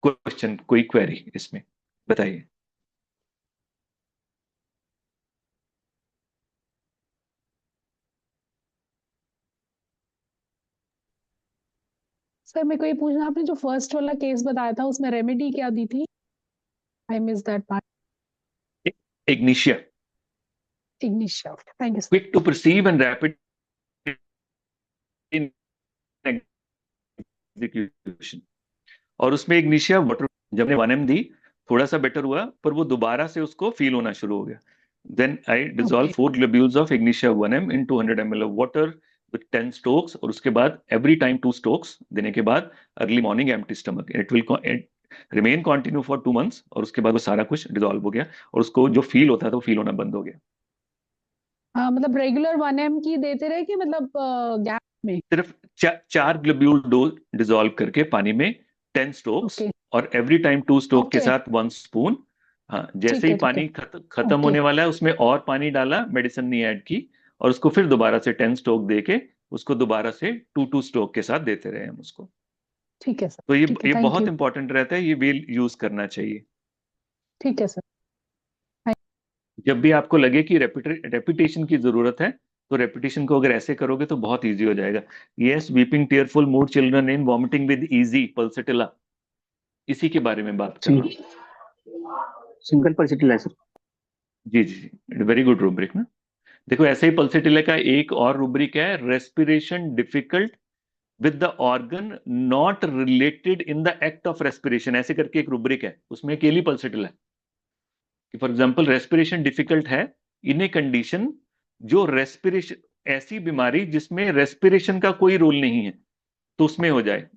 क्वेश्चन, कोई क्वेरी इसमें बताइए। सर मेरे को ये पूछना, आपने जो फर्स्ट वाला केस बताया था उसमें रेमेडी क्या दी थी? I miss that part. Ignatia, ignatia. Thank you sir. Quick to perceive and rapid in execution. और उसमें इग्निशिया वाटर, जब ने 1M दी थोड़ा सा बेटर हुआ, पर वो दोबारा से उसको फील होना शुरू हो गया। Then I dissolve 4 globules of ignatia 1M in 200 ml of water with 10 strokes, और उसके बाद एवरी टाइम 2 स्ट्रोक्स देने के बाद early morning empty stomach, it will remain continue for 2 months, और उसके बाद वो सारा कुछ डिसॉल्व हो गया और उसको जो फील होता था वो फील होना बंद हो गया। हाँ, मतलब रेगुलर 1M की देते रहे कि मतलब गैप में? सिर्फ 4 ग्लोब्यूल डोज डिसॉल्व करके पानी में 10 स्ट्रोक्स, ओके और एवरी टाइम 2 स्ट्रोक के ओके, साथ 1 स्पून। हाँ, जैसे ठीक ही है ठीक है। पानी खत्म ओके होने वाला है उसमें और पानी डाला, मेडिसिन नहीं ऐड की, और उसको फिर दोबारा से 10 स्ट्रोक देके उसको दोबारा से 2 स्ट्रोक के साथ देते रहे हम उसको। ठीक है सर, तो ठीक है, ये थैंक बहुत यू। इंपॉर्टेंट रहता है, ये वेल यूज करना चाहिए। ठीक है सर। जब भी आपको लगे कि रेपिटेशन की जरूरत है, तो रेपिटेशन को अगर ऐसे करोगे तो बहुत इजी हो जाएगा। Yes, weeping tearful mood children in vomiting with easy pulsatilla, इसी के बारे में बात कर रहा हूँ। Single pulsatilla sir. जी जी जी, वेरी गुड रूब्रिक ना। देखो, ऐसे ही पल्सेटिला का एक और रूब्रिक है, respiration difficult with the organ not related in the act of respiration, ऐसे करके एक रूब्रिक है, उसमें अकेली पल्सेटिला है कि फॉर एग्जाम्पल रेस्पिरेशन डिफिकल्ट है इन ए कंडीशन, जो रेस्पिरेशन, ऐसी बीमारी जिसमें रेस्पिरेशन का कोई रोल नहीं है, तो उसमें हो जाए।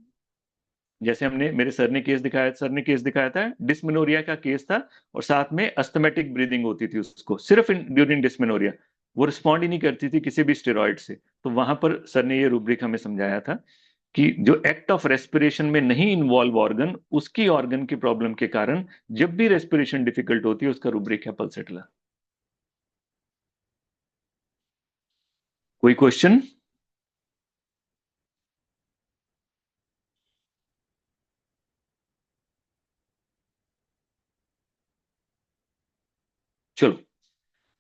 जैसे हमने, मेरे सर ने केस दिखाया था, डिस्मेनोरिया का केस था, और साथ में अस्थमेटिक ब्रीदिंग होती थी उसको, सिर्फ ड्यूरिंग डिस्मेनोरिया, वो रिस्पॉन्ड ही नहीं करती थी किसी भी स्टेरॉइड से। तो वहां पर सर ने ये रूब्रिक हमें समझाया था कि जो एक्ट ऑफ रेस्पिरेशन में नहीं इन्वॉल्व ऑर्गन, उसकी ऑर्गन की प्रॉब्लम के कारण जब भी रेस्पिरेशन डिफिकल्ट होती है, उसका रूब्रिक है पल्सेटिला। कोई क्वेश्चन? चलो,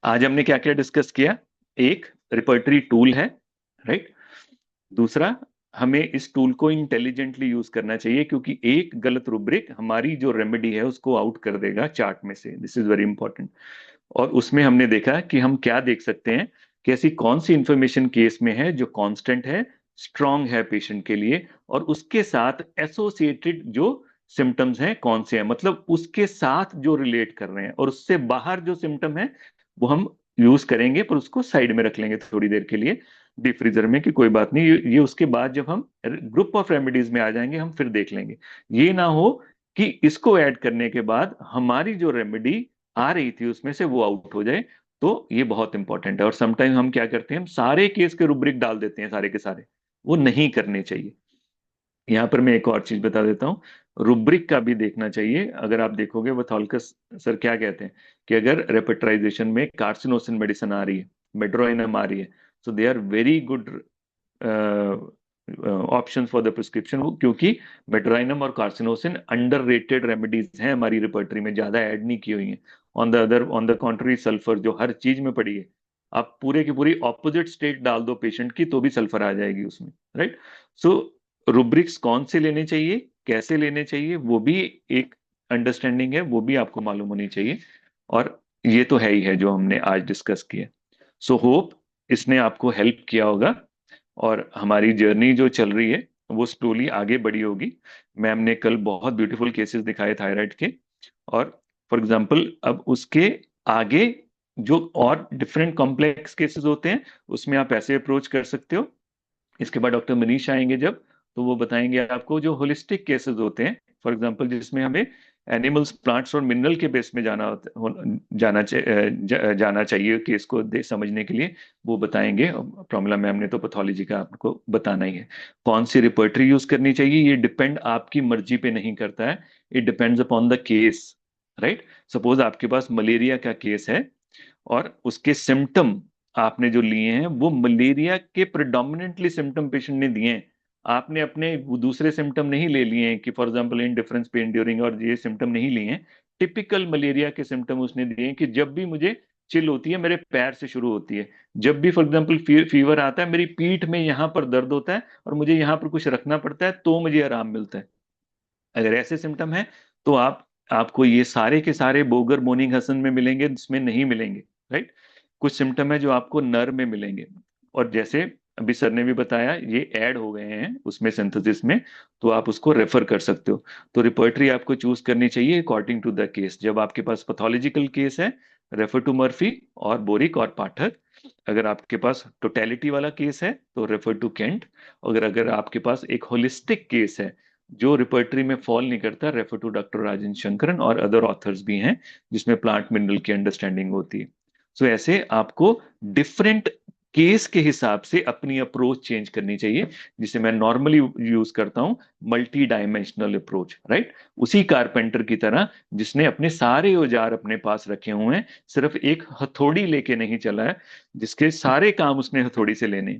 आज हमने क्या क्या डिस्कस किया। एक, रिपर्टरी टूल है, राइट। दूसरा, हमें इस टूल को इंटेलिजेंटली यूज करना चाहिए, क्योंकि एक गलत रूब्रिक हमारी जो रेमेडी है उसको आउट कर देगा चार्ट में से। This is very important. और उसमें हमने देखा कि हम क्या देख सकते हैं कि ऐसी कौन सी इंफॉर्मेशन केस में है जो कांस्टेंट है, स्ट्रांग है पेशेंट के लिए, और उसके साथ एसोसिएटेड जो सिम्टम्स हैं कौन से हैं, मतलब उसके साथ जो रिलेट कर रहे हैं, और उससे बाहर जो सिम्टम है वो हम यूज करेंगे, पर उसको साइड में रख लेंगे थोड़ी देर के लिए डीप फ्रीजर में, कि कोई बात नहीं, ये उसके बाद जब हम ग्रुप ऑफ रेमेडीज में आ जाएंगे हम फिर देख लेंगे। ये ना हो कि इसको ऐड करने के बाद हमारी जो रेमेडी आ रही थी उसमें से वो आउट हो जाए। तो ये बहुत इंपॉर्टेंट है। और समटाइम हम क्या करते हैं, हम सारे केस के रुब्रिक डाल देते हैं सारे के सारे, वो नहीं करने चाहिए। यहाँ पर मैं एक और चीज बता देता हूँ, रुब्रिक का भी देखना चाहिए। अगर आप देखोगे वथॉल्कस सर क्या कहते हैं कि अगर रेपेट्राइजेशन में कार्सिनोसिन मेडिसिन आ रही है, मेड्रोइनम आ रही है, so they are very good option for the prescription, क्योंकि मेड्रोइनम और कार्सिनोसिन अंडररेटेड रेमेडीज हैं, हमारी रिपर्टरी में ज्यादा ऐड नहीं की हुई हैं। ऑन द कॉन्ट्री सल्फर जो हर चीज में पड़ी है, आप पूरे की पूरी ऑपोजिट स्टेट डाल दो पेशेंट की तो भी सल्फर आ जाएगी उसमें, राइट। सो रुब्रिक्स कौन से लेने चाहिए, कैसे लेने चाहिए, वो भी एक अंडरस्टैंडिंग है, वो भी आपको मालूम होनी चाहिए। और ये तो है ही है जो हमने आज डिस्कस किया। सो होप इसने आपको हेल्प किया होगा, और हमारी जर्नी जो चल रही है वो स्लोली आगे बढ़ी होगी। मैम ने कल बहुत ब्यूटीफुल केसेस दिखाए थायराइड के, और फॉर एग्जांपल अब उसके आगे जो और डिफरेंट कॉम्प्लेक्स केसेस होते हैं उसमें आप ऐसे अप्रोच कर सकते हो। इसके बाद डॉक्टर मनीष आएंगे जब, तो वो बताएंगे आपको जो होलिस्टिक केसेस होते हैं, फॉर एग्जांपल जिसमें हमें एनिमल्स, प्लांट्स और मिनरल के बेस में जाना चाहिए केस को समझने के लिए, वो बताएंगे। प्रॉमिला मैम ने तो पैथोलॉजी का आपको बताना ही है। कौन सी रिपर्टरी यूज करनी चाहिए, ये डिपेंड आपकी मर्जी पे नहीं करता है, it depends upon the case. Right. Suppose आपके पास मलेरिया का केस है और उसके सिम्टम आपने जो लिए हैं वो मलेरिया के प्रिडोमिनेंटली सिम्टम पेशेंट ने दिए हैं, आपने अपने वो दूसरे सिम्टम नहीं ले लिए हैं कि for example indifference pen during और ये सिम्टम नहीं लिए हैं। टिपिकल मलेरिया के सिम्टम उसने दिए हैं कि जब भी मुझे चिल होती है मेरे पैर से शुरू होती है, जब भी फॉर एग्जांपल फीवर आता है मेरी पीठ में यहाँ पर दर्द होता है और मुझे यहाँ पर कुछ रखना पड़ता है तो मुझे आराम मिलता है। अगर ऐसे सिम्टम है तो आपको ये सारे के सारे बोगर मोर्निंग हसन में मिलेंगे, जिसमें नहीं मिलेंगे, राइट। कुछ सिम्टम है जो आपको नर में मिलेंगे, और जैसे अभी सर ने भी बताया ये ऐड हो गए हैं उसमें सिंथेसिस में, तो आप उसको रेफर कर सकते हो। तो रिपर्टरी आपको चूज करनी चाहिए अकॉर्डिंग टू द केस। जब आपके पास पैथोलॉजिकल केस है रेफर टू मर्फी और बोरिक और पाठक। अगर आपके पास टोटेलिटी वाला केस है तो रेफर टू केंट। अगर अगर आपके पास एक होलिस्टिक केस है जो रिपर्टरी में फॉल नहीं करता, refer to doctor Rajendra Shankaran और अदर ऑथर्स भी हैं जिसमें प्लांट मिनरल की अंडरस्टैंडिंग होती है। सो ऐसे आपको डिफरेंट केस के हिसाब से अपनी अप्रोच चेंज करनी चाहिए, जिसे मैं नॉर्मली यूज करता हूं मल्टी डायमेंशनल अप्रोच, राइट। उसी कारपेंटर की तरह जिसने अपने सारे औजार अपने पास रखे हुए हैं, सिर्फ एक हथौड़ी लेके नहीं चला है, जिसके सारे काम उसने हथौड़ी से लेने।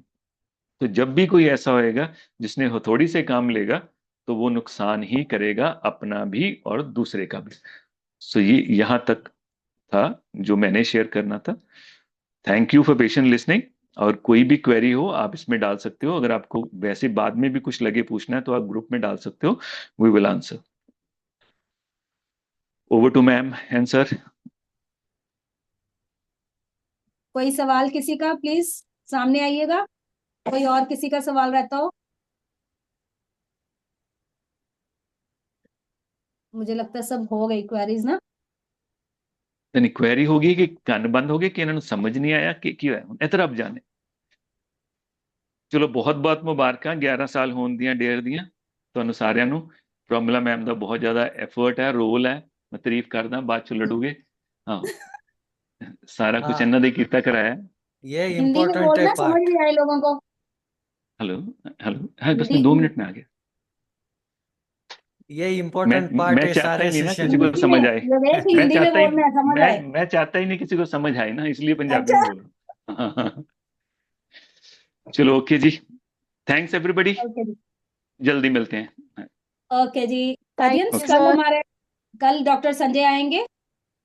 तो जब भी कोई ऐसा होएगा जिसने हथौड़ी से काम लेगा तो वो नुकसान ही करेगा, अपना भी और दूसरे का भी। सो ये यहां तक था जो मैंने शेयर करना था। Thank you for patient listening. और कोई भी क्वेरी हो आप इसमें डाल सकते हो, अगर आपको वैसे बाद में भी कुछ लगे पूछना है तो आप ग्रुप में डाल सकते हो, we will answer. Over to ma'am and sir. कोई सवाल किसी का प्लीज सामने आइएगा, कोई और किसी का सवाल रहता हो। मुझे लगता है सब हो गई क्वेरीज ना। नहीं, क्वेरी होगी कि ਕੰਨ ਬੰਦ ਹੋ ਗਏ ਕਿ ਇਹਨਾਂ ਨੂੰ ਸਮਝ ਨਹੀਂ ਆਇਆ ਕਿ ਕੀ ਹੋਇਆ, ਇਹ ਤਾਂ ਰੱਬ ਜਾਣੇ। ਚਲੋ ਬਹੁਤ ਬਹੁਤ ਮੁਬਾਰਕਾਂ 11 ਸਾਲ ਹੋਣ ਦੀਆਂ ਡੇਅਰ ਦੀਆਂ ਤੁਹਾਨੂੰ ਸਾਰਿਆਂ ਨੂੰ। ਪ੍ਰੋਮਿਲਾ ਮੈਮ ਦਾ ਬਹੁਤ ਜ਼ਿਆਦਾ ਐਫਰਟ ਹੈ, ਰੋਲ ਹੈ, ਮੈਂ ਤਾਰੀਫ ਕਰਦਾ, ਬਾਅਦ ਚ ਲੜੂਗੇ। ਹਾਂ, ਸਾਰਾ ਕੁਝ हाँ, ਇਹਨਾਂ ਦੇ ਕੀਤਾ ਕਰਾਇਆ। ये हिंदी में इम्पोर्टेंट है बोलना समझ पार्ट। नहीं आए लोगों को। हेलो हेलो, हाँ बस हिंदी मैं 2 मिनट में आ गया। ये मैं इम्पोर्टेंट पार्ट मैं है चाहता सारे ही नहीं ना किसी सेशन को में। हिंदी में समझ आए। योगेश मैं हिंदी में चाहता ही बोलना है, समझ आए। मैं चाहता ही नहीं किसी को समझ आए ना, इसलिए पंजाबी में अच्छा, बोल रहा हूँ। चलो okay ji, thanks everybody, okay ji. जल्दी मिलते हैं। Okay ji. Thank audience you, कल sir. हमारे कल डॉक्टर संजय आएंगे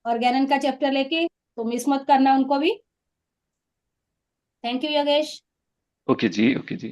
ऑर्गेनन का चैप्टर लेके, तो मिस मत करना उनको भी। Thank you Yogesh. Okay ji, okay ji.